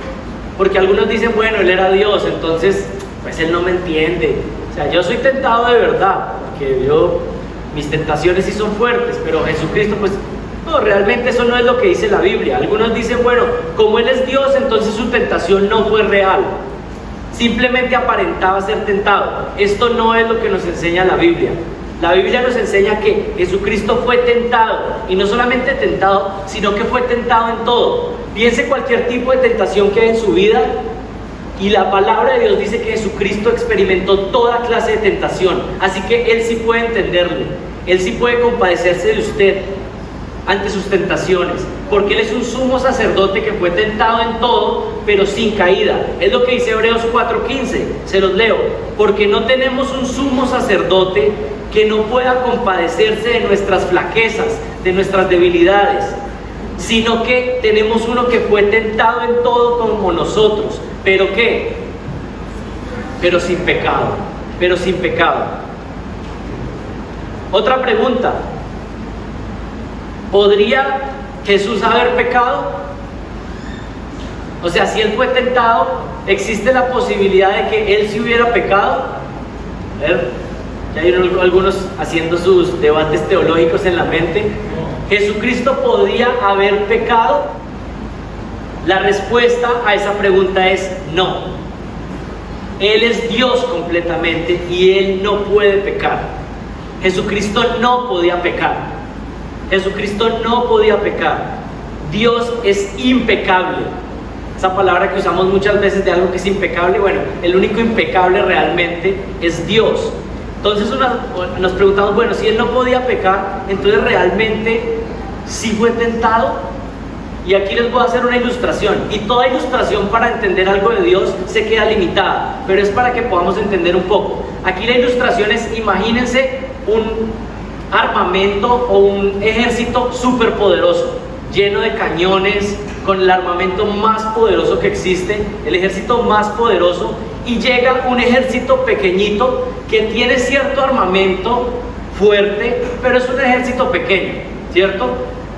Speaker 1: Porque algunos dicen, bueno, Él era Dios, entonces pues Él no me entiende. O sea, yo soy tentado de verdad, porque mis tentaciones sí son fuertes, pero Jesucristo pues no, realmente eso no es lo que dice la Biblia. Algunos dicen, bueno, como Él es Dios, entonces su tentación no fue real, simplemente aparentaba ser tentado. Esto no es lo que nos enseña la Biblia. La Biblia nos enseña que Jesucristo fue tentado, y no solamente tentado, sino que fue tentado en todo. Piense cualquier tipo de tentación que hay en su vida, y la palabra de Dios dice que Jesucristo experimentó toda clase de tentación, así que Él sí puede entenderle, Él sí puede compadecerse de usted ante sus tentaciones, porque Él es un sumo sacerdote que fue tentado en todo, pero sin caída. Es lo que dice Hebreos 4:15, se los leo: porque no tenemos un sumo sacerdote que no pueda compadecerse de nuestras flaquezas, de nuestras debilidades, sino que tenemos uno que fue tentado en todo como nosotros, pero ¿qué? Pero sin pecado, pero sin pecado. Otra pregunta: ¿podría Jesús haber pecado? O sea, si Él fue tentado, ¿existe la posibilidad de que Él sí hubiera pecado? A ver, ya hay algunos haciendo sus debates teológicos en la mente. ¿Jesucristo podría haber pecado? La respuesta a esa pregunta es no. Él es Dios completamente y Él no puede pecar. Jesucristo no podía pecar. Jesucristo no podía pecar. Dios es impecable. Esa palabra que usamos muchas veces de algo que es impecable, bueno, el único impecable realmente es Dios. Entonces nos preguntamos, bueno, si Él no podía pecar, entonces realmente sí fue tentado. Y aquí les voy a hacer una ilustración, y toda ilustración para entender algo de Dios se queda limitada, pero es para que podamos entender un poco. Aquí la ilustración es, imagínense un armamento o un ejército súper poderoso, lleno de cañones, con el armamento más poderoso que existe, el ejército más poderoso, y llega un ejército pequeñito que tiene cierto armamento fuerte, pero es un ejército pequeño, ¿cierto?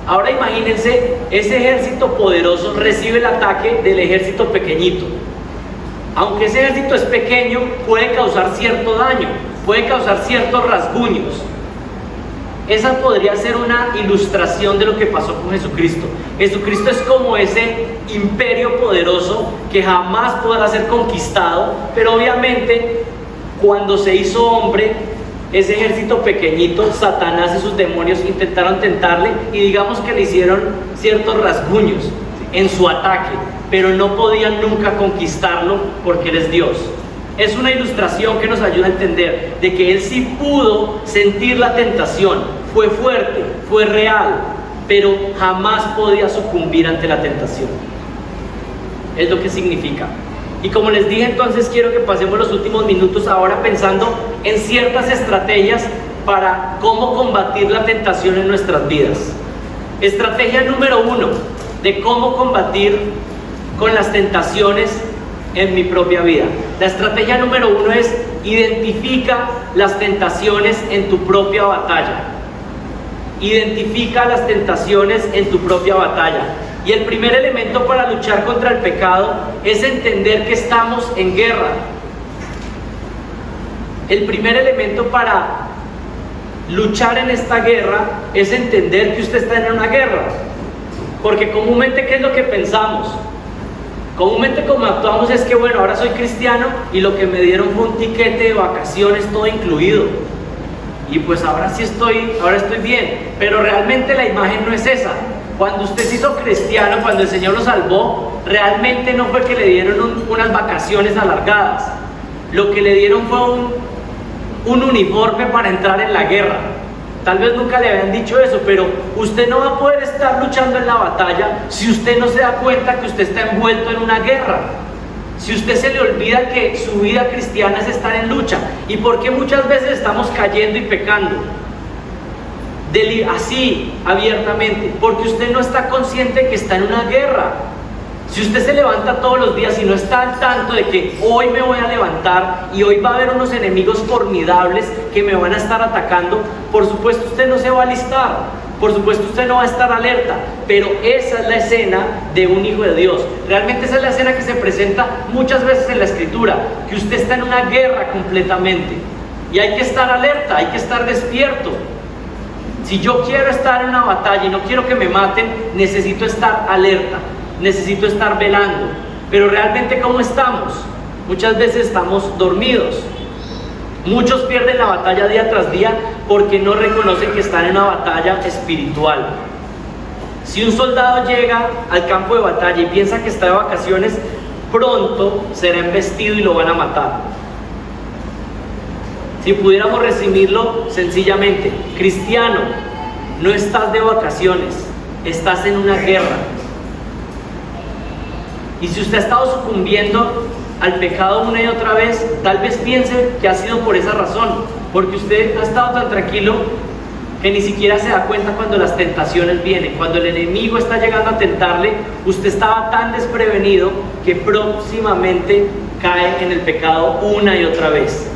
Speaker 1: Ahora imagínense, ese ejército poderoso recibe el ataque del ejército pequeñito. Aunque ese ejército es pequeño, puede causar cierto daño, puede causar ciertos rasguños. Esa podría ser una ilustración de lo que pasó con Jesucristo. Jesucristo es como ese imperio poderoso que jamás podrá ser conquistado, pero obviamente cuando se hizo hombre, ese ejército pequeñito, Satanás y sus demonios intentaron tentarle, y digamos que le hicieron ciertos rasguños en su ataque, pero no podían nunca conquistarlo porque Él es Dios. Es una ilustración que nos ayuda a entender de que Él sí pudo sentir la tentación, fue fuerte, fue real, pero jamás podía sucumbir ante la tentación. Es lo que significa. Y como les dije, entonces quiero que pasemos los últimos minutos ahora pensando en ciertas estrategias para cómo combatir la tentación en nuestras vidas. Estrategia número 1 de cómo combatir con las tentaciones en mi propia vida. La estrategia número 1 es: identifica las tentaciones en tu propia batalla. Identifica las tentaciones en tu propia batalla. Y el primer elemento para luchar contra el pecado es entender que estamos en guerra. El primer elemento para luchar en esta guerra es entender que usted está en una guerra. Porque comúnmente, ¿qué es lo que pensamos? Comúnmente como actuamos es que, bueno, ahora soy cristiano y lo que me dieron fue un tiquete de vacaciones todo incluido. y pues ahora estoy bien. Pero realmente la imagen no es esa. Cuando usted se hizo cristiano, cuando el Señor lo salvó, realmente no fue que le dieron unas vacaciones alargadas. Lo que le dieron fue un uniforme para entrar en la guerra. Tal vez nunca le habían dicho eso, pero usted no va a poder estar luchando en la batalla si usted no se da cuenta que usted está envuelto en una guerra. Si usted se le olvida que su vida cristiana es estar en lucha. ¿Y por qué muchas veces estamos cayendo y pecando? Así, abiertamente, porque usted no está consciente que está en una guerra. Si usted se levanta todos los días y no está al tanto de que hoy me voy a levantar y hoy va a haber unos enemigos formidables que me van a estar atacando, por supuesto usted no se va a alistar, por supuesto usted no va a estar alerta, pero esa es la escena de un hijo de Dios. Realmente esa es la escena que se presenta muchas veces en la Escritura, que usted está en una guerra completamente y hay que estar alerta, hay que estar despierto. Si yo quiero estar en una batalla y no quiero que me maten, necesito estar alerta, necesito estar velando. Pero realmente, ¿cómo estamos? Muchas veces estamos dormidos. Muchos pierden la batalla día tras día porque no reconocen que están en una batalla espiritual. Si un soldado llega al campo de batalla y piensa que está de vacaciones, pronto será embestido y lo van a matar. Si pudiéramos resumirlo sencillamente: cristiano, no estás de vacaciones, estás en una guerra. Y si usted ha estado sucumbiendo al pecado una y otra vez, tal vez piense que ha sido por esa razón, porque usted ha estado tan tranquilo que ni siquiera se da cuenta cuando las tentaciones vienen. Cuando el enemigo está llegando a tentarle, usted estaba tan desprevenido que próximamente cae en el pecado una y otra vez.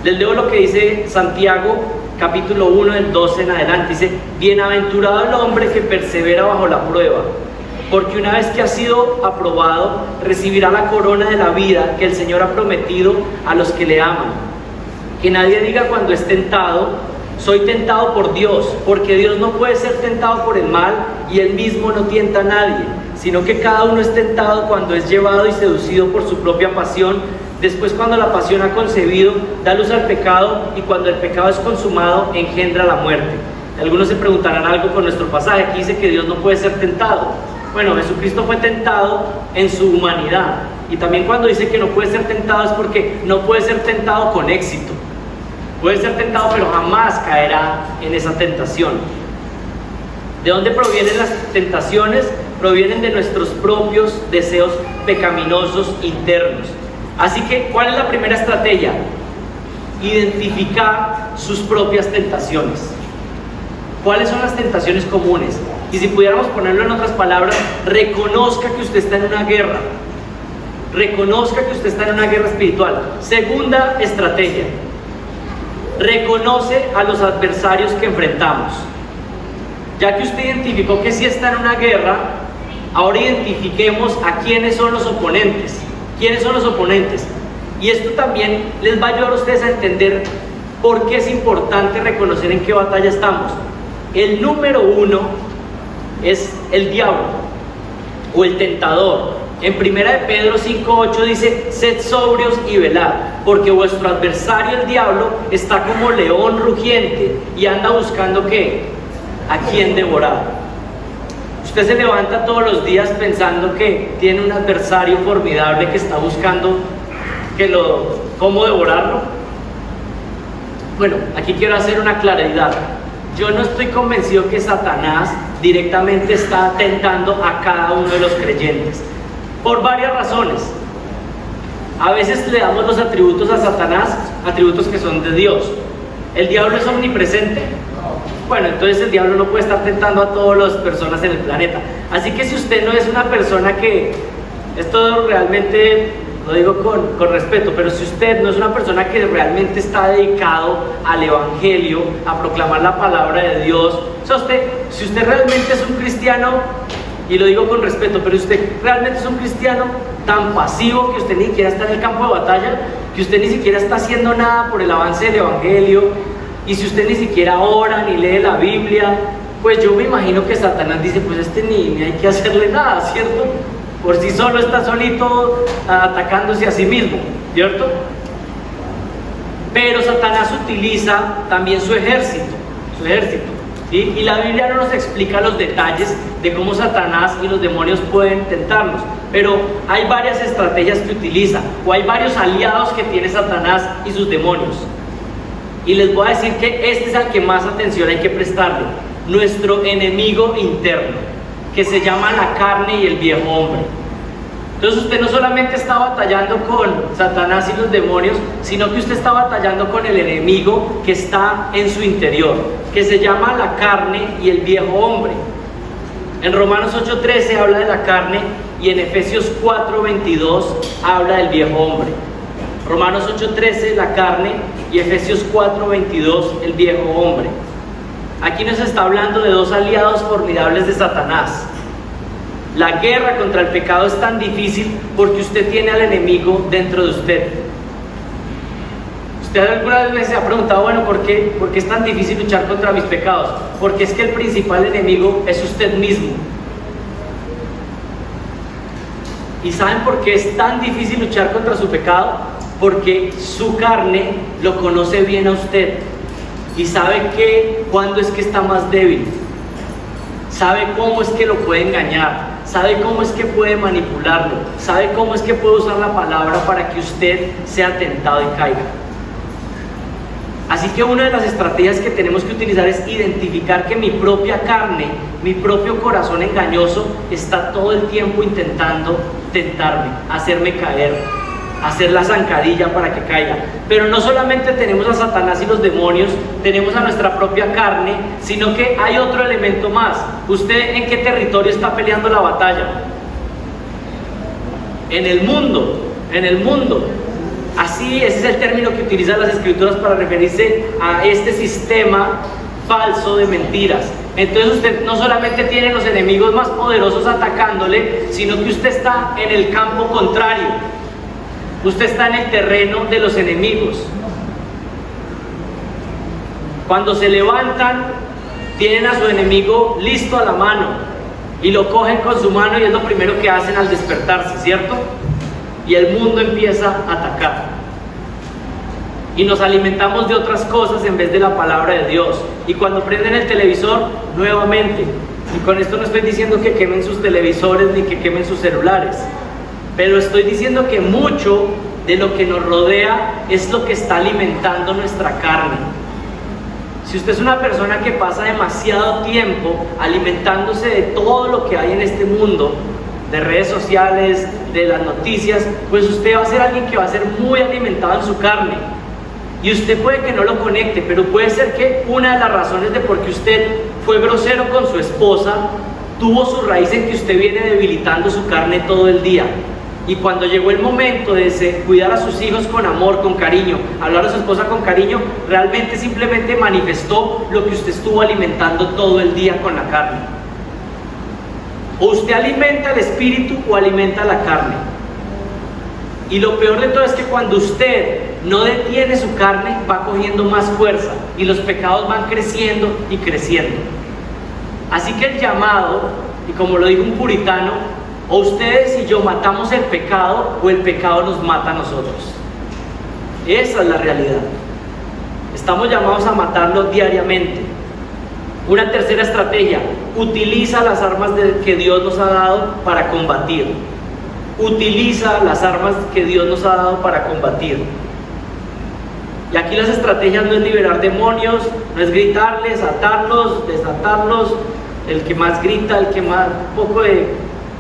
Speaker 1: Les leo lo que dice Santiago, capítulo 1, del 12 en adelante. Dice: bienaventurado el hombre que persevera bajo la prueba, porque una vez que ha sido aprobado, recibirá la corona de la vida que el Señor ha prometido a los que le aman. Que nadie diga cuando es tentado: soy tentado por Dios, porque Dios no puede ser tentado por el mal, y Él mismo no tienta a nadie, sino que cada uno es tentado cuando es llevado y seducido por su propia pasión. Después, cuando la pasión ha concebido, da luz al pecado, y cuando el pecado es consumado, engendra la muerte. Algunos se preguntarán algo con nuestro pasaje. Aquí dice que Dios no puede ser tentado. Bueno, Jesucristo fue tentado en su humanidad, y también cuando dice que no puede ser tentado es porque no puede ser tentado con éxito. Puede ser tentado, pero jamás caerá en esa tentación. ¿De dónde provienen las tentaciones? Provienen de nuestros propios deseos pecaminosos internos. Así que, ¿cuál es la primera estrategia? Identificar sus propias tentaciones. ¿Cuáles son las tentaciones comunes? Y si pudiéramos ponerlo en otras palabras, reconozca que usted está en una guerra. Reconozca que usted está en una guerra espiritual. Segunda estrategia: reconoce a los adversarios que enfrentamos. Ya que usted identificó que sí está en una guerra, ahora identifiquemos a quiénes son los oponentes. ¿Quiénes son los oponentes? Y esto también les va a ayudar a ustedes a entender por qué es importante reconocer en qué batalla estamos. El número uno es el diablo o el tentador. En 1 de Pedro 5:8 dice: sed sobrios y velad, porque vuestro adversario el diablo está como león rugiente y anda buscando ¿qué? A quién devorar. Usted se levanta todos los días pensando que tiene un adversario formidable que está buscando cómo devorarlo. Bueno, aquí quiero hacer una claridad. Yo no estoy convencido que Satanás directamente está tentando a cada uno de los creyentes, por varias razones. A veces le damos los atributos a Satanás, atributos que son de Dios. ¿El diablo es omnipresente? Bueno, entonces el diablo no puede estar tentando a todas las personas en el planeta. Así que si usted no es una persona que, esto realmente lo digo con respeto, pero si usted no es una persona que realmente está dedicado al evangelio, a proclamar la palabra de Dios, o sea, si usted realmente es un cristiano, y lo digo con respeto, pero usted realmente es un cristiano tan pasivo que usted ni siquiera está en el campo de batalla, que usted ni siquiera está haciendo nada por el avance del evangelio, y si usted ni siquiera ora ni lee la Biblia, pues yo me imagino que Satanás dice: pues ni hay que hacerle nada, ¿cierto? Por sí solo está solito atacándose a sí mismo, ¿cierto? Pero Satanás utiliza también su ejército, ¿sí? Y la Biblia no nos explica los detalles de cómo Satanás y los demonios pueden tentarnos, pero hay varias estrategias que utiliza, o hay varios aliados que tiene Satanás y sus demonios. Y les voy a decir que este es al que más atención hay que prestarle, nuestro enemigo interno, que se llama la carne y el viejo hombre. Entonces usted no solamente está batallando con Satanás y los demonios, sino que usted está batallando con el enemigo que está en su interior, que se llama la carne y el viejo hombre. En Romanos 8:13 habla de la carne y en Efesios 4:22 habla del viejo hombre. Romanos 8:13 la carne y Efesios 4:22 el viejo hombre. Aquí nos está hablando de dos aliados formidables de Satanás. La guerra contra el pecado es tan difícil porque usted tiene al enemigo dentro de usted. ¿Usted alguna vez se ha preguntado, bueno, ¿por qué es tan difícil luchar contra mis pecados? Porque es que el principal enemigo es usted mismo. ¿Y saben por qué es tan difícil luchar contra su pecado? Porque su carne lo conoce bien a usted y sabe cuándo es que está más débil, sabe cómo es que lo puede engañar, sabe cómo es que puede manipularlo, sabe cómo es que puede usar la palabra para que usted sea tentado y caiga. Así que una de las estrategias que tenemos que utilizar es identificar que mi propia carne, mi propio corazón engañoso está todo el tiempo intentando tentarme, hacerme caer, hacer la zancadilla para que caiga. Pero no solamente tenemos a Satanás y los demonios, tenemos a nuestra propia carne, sino que hay otro elemento más. ¿Usted en qué territorio está peleando la batalla? En el mundo. Así, ese es el término que utilizan las escrituras para referirse a este sistema falso de mentiras. Entonces usted no solamente tiene los enemigos más poderosos atacándole, sino que usted está en el campo contrario. Usted está en el terreno de los enemigos. Cuando se levantan, tienen a su enemigo listo a la mano y lo cogen con su mano y es lo primero que hacen al despertarse, ¿cierto? Y el mundo empieza a atacar. Y nos alimentamos de otras cosas en vez de la palabra de Dios. Y cuando prenden el televisor, nuevamente. Y con esto no estoy diciendo que quemen sus televisores ni que quemen sus celulares. Pero estoy diciendo que mucho de lo que nos rodea es lo que está alimentando nuestra carne. Si usted es una persona que pasa demasiado tiempo alimentándose de todo lo que hay en este mundo, de redes sociales, de las noticias, pues usted va a ser alguien que va a ser muy alimentado en su carne. Y usted puede que no lo conecte, pero puede ser que una de las razones de por qué usted fue grosero con su esposa tuvo su raíz en que usted viene debilitando su carne todo el día. Y cuando llegó el momento de cuidar a sus hijos con amor, con cariño, hablar a su esposa con cariño, realmente simplemente manifestó lo que usted estuvo alimentando todo el día con la carne. O usted alimenta el espíritu o alimenta la carne. Y lo peor de todo es que cuando usted no detiene su carne, va cogiendo más fuerza y los pecados van creciendo y creciendo. Así que el llamado, y como lo dijo un puritano, o ustedes y yo matamos el pecado o el pecado nos mata a nosotros. Esa es la realidad. Estamos llamados a matarlo diariamente. Una tercera estrategia: utiliza las armas que Dios nos ha dado para combatir. Utiliza las armas que Dios nos ha dado para combatir. Y aquí las estrategias no es liberar demonios, no es gritarles, atarlos, desatarlos, el que más grita, el que más poco de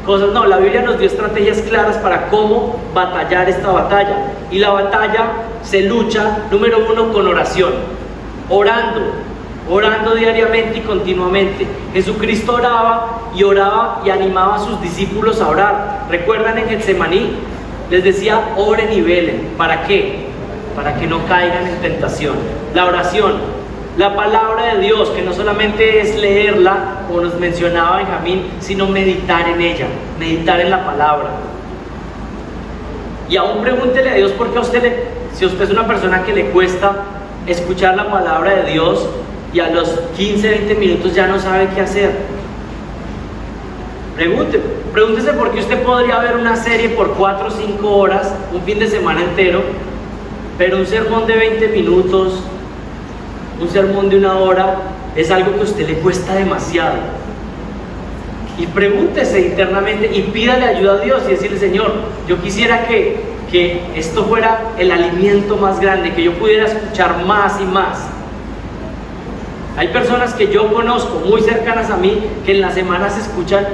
Speaker 1: cosas. No, la Biblia nos dio estrategias claras para cómo batallar esta batalla. Y la batalla se lucha, número uno, con oración, orando diariamente y continuamente. Jesucristo oraba y animaba a sus discípulos a orar. ¿Recuerdan en Getsemaní? Les decía, oren y velen. ¿Para qué? Para que no caigan en tentación. La oración, la palabra de Dios, que no solamente es leerla, como nos mencionaba Benjamín, sino meditar en ella, meditar en la palabra. Y aún pregúntele a Dios por qué si usted es una persona que le cuesta escuchar la palabra de Dios y a los 15, 20 minutos ya no sabe qué hacer. Pregúntese por qué usted podría ver una serie por 4 o 5 horas, un fin de semana entero, Pero un sermón de 20 minutos, un sermón de 1 hora, es algo que a usted le cuesta demasiado. Y pregúntese internamente y pídale ayuda a Dios y decirle: Señor, yo quisiera que esto fuera el alimento más grande, que yo pudiera escuchar más y más. Hay personas que yo conozco muy cercanas a mí que en la semana se escuchan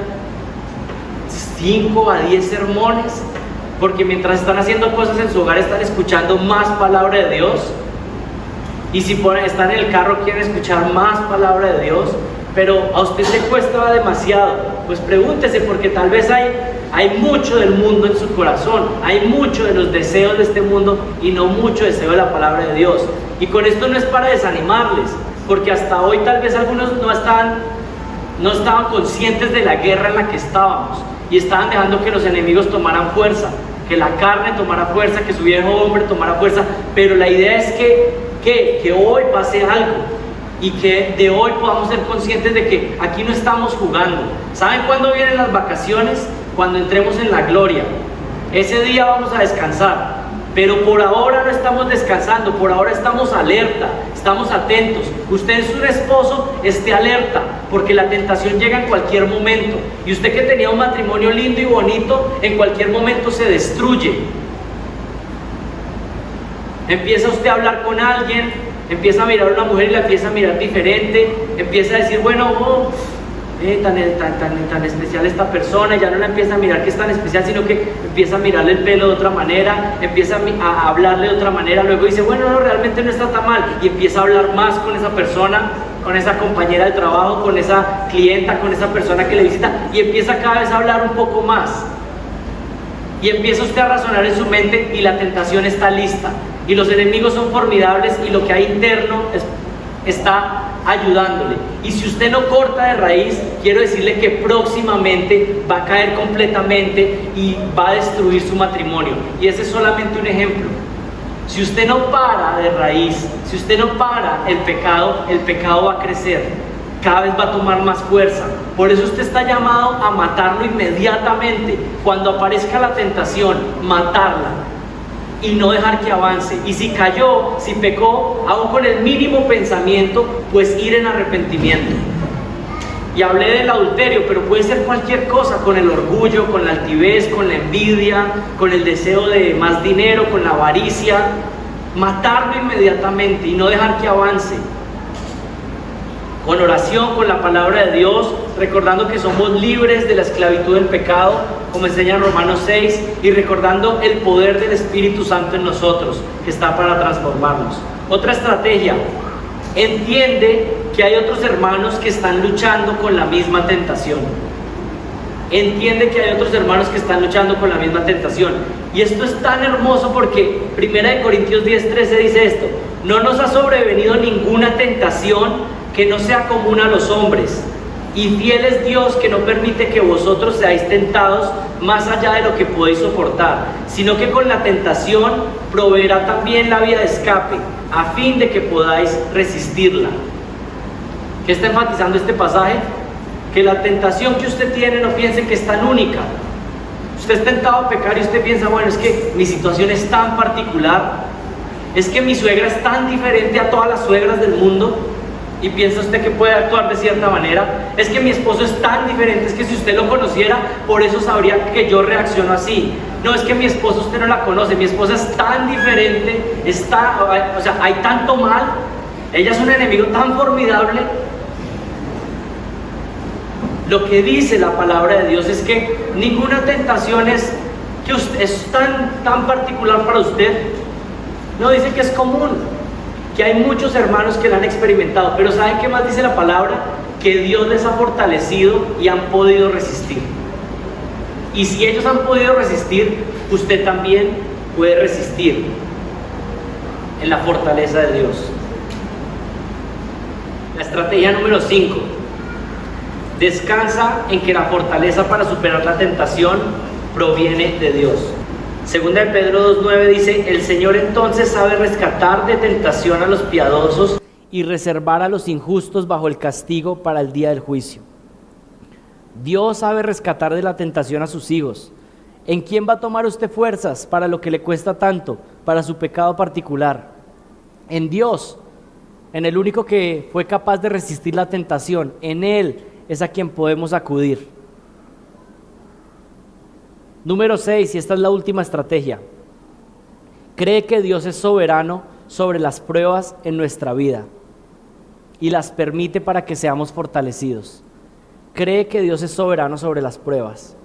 Speaker 1: 5 a 10 sermones, porque mientras están haciendo cosas en su hogar están escuchando más palabra de Dios, y si están en el carro quieren escuchar más palabra de Dios. Pero a usted le cuesta demasiado, pues pregúntese, porque tal vez hay mucho del mundo en su corazón, hay mucho de los deseos de este mundo y no mucho deseo de la palabra de Dios. Y con esto no es para desanimarles, porque hasta hoy tal vez algunos no estaban conscientes de la guerra en la que estábamos y estaban dejando que los enemigos tomaran fuerza, que la carne tomara fuerza, que su viejo hombre tomara fuerza. Pero la idea es que hoy pase algo y que de hoy podamos ser conscientes de que aquí no estamos jugando. ¿Saben cuándo vienen las vacaciones? Cuando entremos en la gloria. Ese día vamos a descansar. Pero por ahora no estamos descansando, por ahora estamos alerta, estamos atentos. Usted es un esposo, esté alerta, porque la tentación llega en cualquier momento. Y usted que tenía un matrimonio lindo y bonito, en cualquier momento se destruye. Empieza usted a hablar con alguien, empieza a mirar a una mujer y la empieza a mirar diferente, empieza a decir: bueno, tan especial esta persona, y ya no la empieza a mirar que es tan especial, sino que empieza a mirarle el pelo de otra manera, empieza a hablarle de otra manera. Luego dice: bueno, no, realmente no está tan mal, y empieza a hablar más con esa persona, con esa compañera de trabajo, con esa clienta, con esa persona que le visita, y empieza cada vez a hablar un poco más. Y empieza usted a razonar en su mente y la tentación está lista. Y los enemigos son formidables y lo que hay interno está ayudándole. Y si usted no corta de raíz, quiero decirle que próximamente va a caer completamente y va a destruir su matrimonio. Y ese es solamente un ejemplo. Si usted no para de raíz, si usted no para el pecado va a crecer. Cada vez va a tomar más fuerza. Por eso usted está llamado a matarlo inmediatamente. Cuando aparezca la tentación, matarla y no dejar que avance. Y si cayó, si pecó, aún con el mínimo pensamiento, pues ir en arrepentimiento. Y hablé del adulterio, pero puede ser cualquier cosa, con el orgullo, con la altivez, con la envidia, con el deseo de más dinero, con la avaricia. Matarlo inmediatamente y no dejar que avance. Con oración, con la palabra de Dios, recordando que somos libres de la esclavitud del pecado, como enseña Romanos 6, y recordando el poder del Espíritu Santo en nosotros, que está para transformarnos. Otra estrategia: entiende que hay otros hermanos que están luchando con la misma tentación. Entiende que hay otros hermanos que están luchando con la misma tentación. Y esto es tan hermoso porque 1 Corintios 10:13 dice esto: no nos ha sobrevenido ninguna tentación que no sea común a los hombres, y fiel es Dios que no permite que vosotros seáis tentados más allá de lo que podéis soportar, sino que con la tentación proveerá también la vía de escape, a fin de que podáis resistirla. ¿Qué está enfatizando este pasaje? Que la tentación que usted tiene, no piense que es tan única. Usted es tentado a pecar y usted piensa: bueno, es que mi situación es tan particular, es que mi suegra es tan diferente a todas las suegras del mundo. Y piensa usted que puede actuar de cierta manera. Es que mi esposo es tan diferente, es que si usted lo conociera, por eso sabría que yo reacciono así. No, es que mi esposo usted no la conoce, mi esposa es tan diferente, hay tanto mal, ella es un enemigo tan formidable. Lo que dice la palabra de Dios es que ninguna tentación es tan particular para usted. No, dice que es común, que hay muchos hermanos que la han experimentado, pero ¿saben qué más dice la palabra? Que Dios les ha fortalecido y han podido resistir. Y si ellos han podido resistir, usted también puede resistir en la fortaleza de Dios. La estrategia número 5: descansa en que la fortaleza para superar la tentación proviene de Dios. Segunda de Pedro 2:9 dice: el Señor entonces sabe rescatar de tentación a los piadosos y reservar a los injustos bajo el castigo para el día del juicio. Dios sabe rescatar de la tentación a sus hijos. ¿En quién va a tomar usted fuerzas para lo que le cuesta tanto, para su pecado particular? En Dios, en el único que fue capaz de resistir la tentación. En Él es a quien podemos acudir. Número 6, y esta es la última estrategia. Cree que Dios es soberano sobre las pruebas en nuestra vida y las permite para que seamos fortalecidos. Cree que Dios es soberano sobre las pruebas.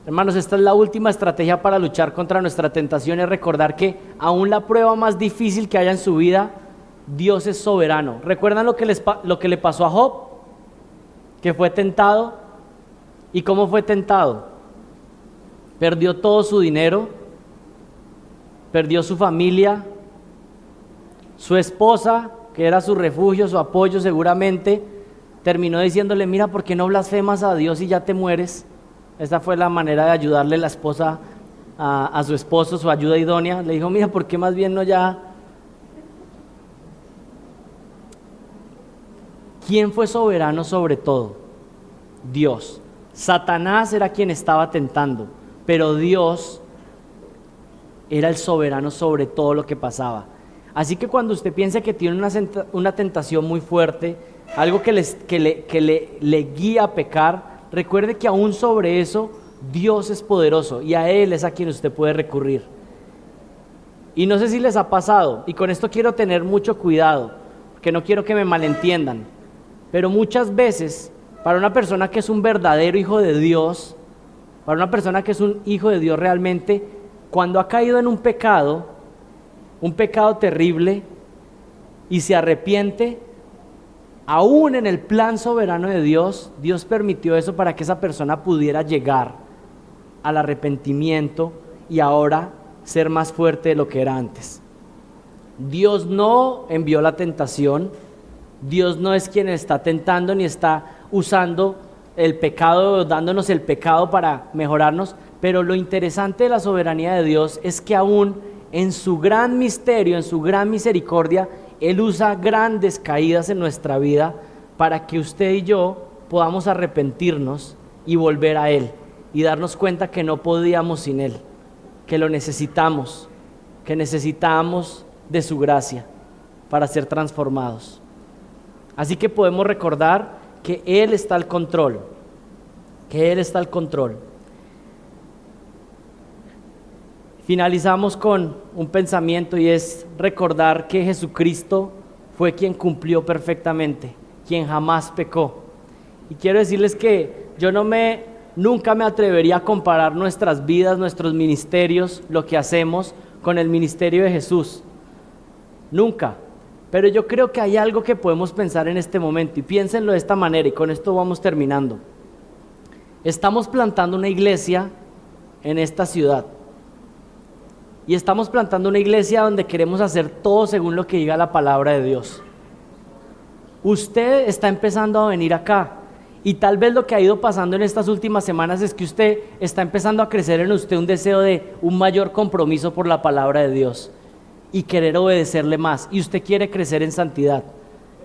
Speaker 1: Hermanos, esta es la última estrategia para luchar contra nuestra tentación, es recordar que aún la prueba más difícil que haya en su vida, Dios es soberano. ¿Recuerdan lo que le pasó a Job? Que fue tentado. ¿Y cómo fue tentado? Perdió todo su dinero, perdió su familia, su esposa, que era su refugio, su apoyo seguramente, terminó diciéndole, mira, ¿por qué no blasfemas a Dios y ya te mueres? Esa fue la manera de ayudarle la esposa a su esposo, su ayuda idónea. Le dijo, mira, ¿por qué más bien no ya? ¿Quién fue soberano sobre todo? Dios. Satanás era quien estaba tentando, pero Dios era el soberano sobre todo lo que pasaba. Así que cuando usted piense que tiene una tentación muy fuerte, algo que le guía a pecar, recuerde que aún sobre eso Dios es poderoso y a Él es a quien usted puede recurrir. Y no sé si les ha pasado, y con esto quiero tener mucho cuidado, porque no quiero que me malentiendan, pero muchas veces para una persona que es un verdadero hijo de Dios, para una persona que es un hijo de Dios realmente, cuando ha caído en un pecado terrible y se arrepiente, aún en el plan soberano de Dios, Dios permitió eso para que esa persona pudiera llegar al arrepentimiento y ahora ser más fuerte de lo que era antes. Dios no envió la tentación, Dios no es quien está tentando ni está usando el pecado, dándonos el pecado para mejorarnos, pero lo interesante de la soberanía de Dios es que aún en su gran misterio, en su gran misericordia, Él usa grandes caídas en nuestra vida para que usted y yo podamos arrepentirnos y volver a Él y darnos cuenta que no podíamos sin Él, que lo necesitamos, que necesitamos de su gracia para ser transformados. Así que podemos recordar que Él está al control, que Él está al control. Finalizamos con un pensamiento y es recordar que Jesucristo fue quien cumplió perfectamente, quien jamás pecó. Y quiero decirles que yo nunca me atrevería a comparar nuestras vidas, nuestros ministerios, lo que hacemos con el ministerio de Jesús. Nunca. Pero yo creo que hay algo que podemos pensar en este momento y piénsenlo de esta manera y con esto vamos terminando. Estamos plantando una iglesia en esta ciudad y estamos plantando una iglesia donde queremos hacer todo según lo que diga la palabra de Dios. Usted está empezando a venir acá y tal vez lo que ha ido pasando en estas últimas semanas es que usted está empezando a crecer en usted un deseo de un mayor compromiso por la palabra de Dios y querer obedecerle más, y usted quiere crecer en santidad.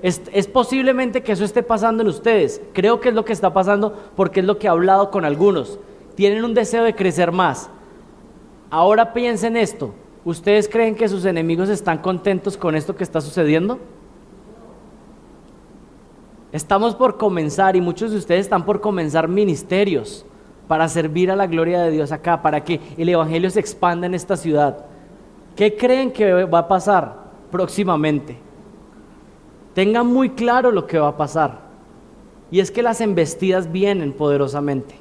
Speaker 1: Es posiblemente que eso esté pasando en ustedes, creo que es lo que está pasando porque es lo que he hablado con algunos, tienen un deseo de crecer más. Ahora piensen esto, ¿ustedes creen que sus enemigos están contentos con esto que está sucediendo? Estamos por comenzar y muchos de ustedes están por comenzar ministerios para servir a la gloria de Dios acá, para que el evangelio se expanda en esta ciudad. ¿Qué creen que va a pasar próximamente? Tengan muy claro lo que va a pasar. Y es que las embestidas vienen poderosamente.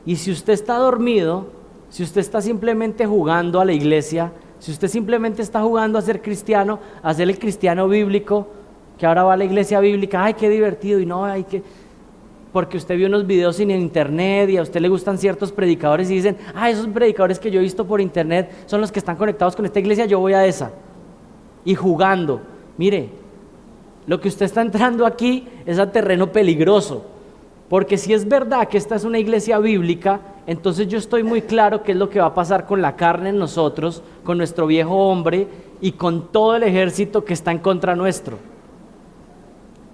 Speaker 1: Y si usted está dormido, si usted está simplemente jugando a la iglesia, si usted simplemente está jugando a ser cristiano, a ser el cristiano bíblico, que ahora va a la iglesia bíblica, ¡ay, qué divertido! Y no, ¡ay, qué! Porque usted vio unos videos en internet y a usted le gustan ciertos predicadores y dicen, esos predicadores que yo he visto por internet son los que están conectados con esta iglesia, yo voy a esa. Y jugando, mire, lo que usted está entrando aquí es a terreno peligroso, porque si es verdad que esta es una iglesia bíblica, entonces yo estoy muy claro qué es lo que va a pasar con la carne en nosotros, con nuestro viejo hombre y con todo el ejército que está en contra nuestro.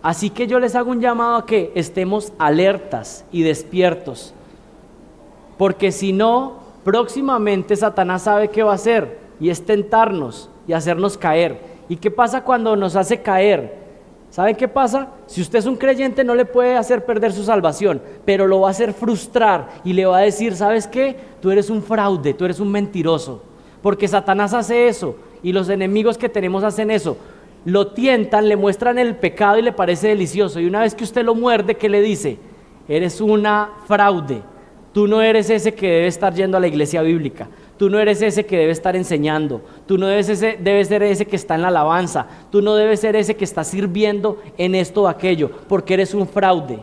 Speaker 1: Así que yo les hago un llamado a que estemos alertas y despiertos, porque si no, próximamente Satanás sabe qué va a hacer, y es tentarnos y hacernos caer. ¿Y qué pasa cuando nos hace caer? ¿Saben qué pasa? Si usted es un creyente, no le puede hacer perder su salvación, pero lo va a hacer frustrar y le va a decir, ¿sabes qué? Tú eres un fraude, tú eres un mentiroso, porque Satanás hace eso y los enemigos que tenemos hacen eso. Lo tientan, le muestran el pecado y le parece delicioso, y una vez que usted lo muerde, ¿qué le dice? Eres una fraude, tú no eres ese que debe estar yendo a la iglesia bíblica, tú no eres ese que debe estar enseñando, tú no debes ser ese que está en la alabanza, tú no debes ser ese que está sirviendo en esto o aquello, porque eres un fraude.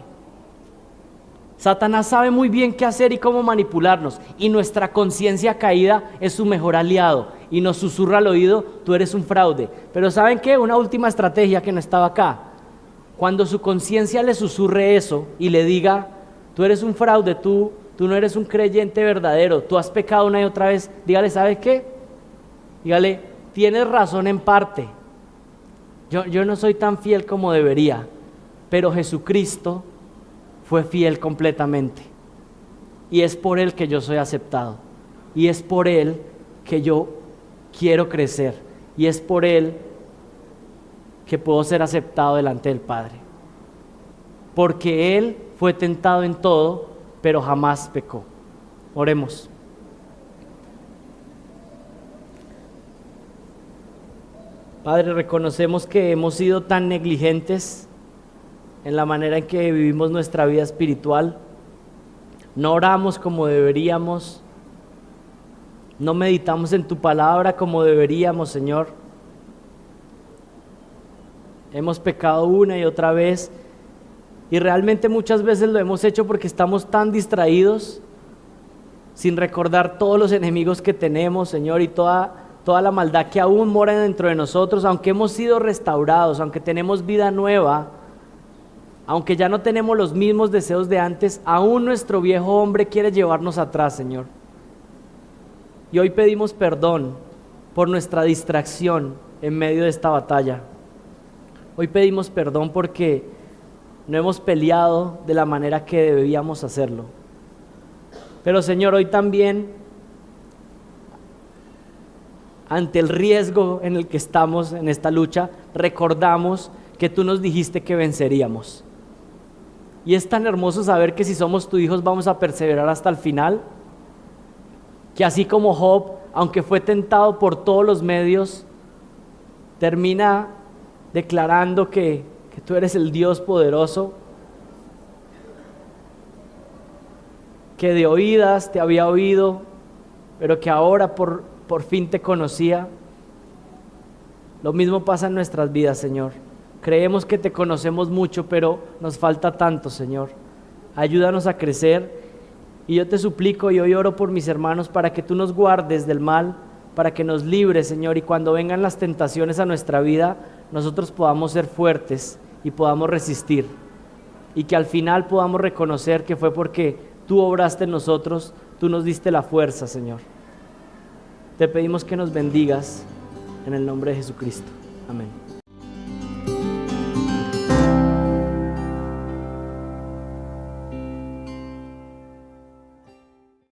Speaker 1: Satanás sabe muy bien qué hacer y cómo manipularnos, y nuestra conciencia caída es su mejor aliado, y nos susurra al oído, tú eres un fraude. Pero ¿saben qué? Una última estrategia que no estaba acá. Cuando su conciencia le susurre eso y le diga, tú eres un fraude, tú no eres un creyente verdadero, tú has pecado una y otra vez, dígale, ¿sabes qué? Dígale, tienes razón en parte, yo no soy tan fiel como debería, pero Jesucristo fue fiel completamente, y es por Él que yo soy aceptado, y es por Él que yo quiero crecer, y es por Él que puedo ser aceptado delante del Padre, porque Él fue tentado en todo, pero jamás pecó. Oremos. Padre, reconocemos que hemos sido tan negligentes en la manera en que vivimos nuestra vida espiritual. No oramos como deberíamos, no meditamos en tu palabra como deberíamos, Señor. Hemos pecado una y otra vez, y realmente muchas veces lo hemos hecho porque estamos tan distraídos, sin recordar todos los enemigos que tenemos, Señor, y toda la maldad que aún mora dentro de nosotros. Aunque hemos sido restaurados, aunque tenemos vida nueva, aunque ya no tenemos los mismos deseos de antes, aún nuestro viejo hombre quiere llevarnos atrás, Señor. Y hoy pedimos perdón por nuestra distracción en medio de esta batalla. Hoy pedimos perdón porque no hemos peleado de la manera que debíamos hacerlo. Pero Señor, hoy también, ante el riesgo en el que estamos en esta lucha, recordamos que tú nos dijiste que venceríamos. Y es tan hermoso saber que si somos tus hijos vamos a perseverar hasta el final, que así como Job, aunque fue tentado por todos los medios, termina declarando que tú eres el Dios poderoso, que de oídas te había oído, pero que ahora por fin te conocía. Lo mismo pasa en nuestras vidas, Señor. Creemos que te conocemos mucho, pero nos falta tanto, Señor. Ayúdanos a crecer, y yo te suplico y hoy oro por mis hermanos para que tú nos guardes del mal, para que nos libres, Señor, y cuando vengan las tentaciones a nuestra vida, nosotros podamos ser fuertes y podamos resistir, y que al final podamos reconocer que fue porque tú obraste en nosotros, tú nos diste la fuerza, Señor. Te pedimos que nos bendigas en el nombre de Jesucristo. Amén.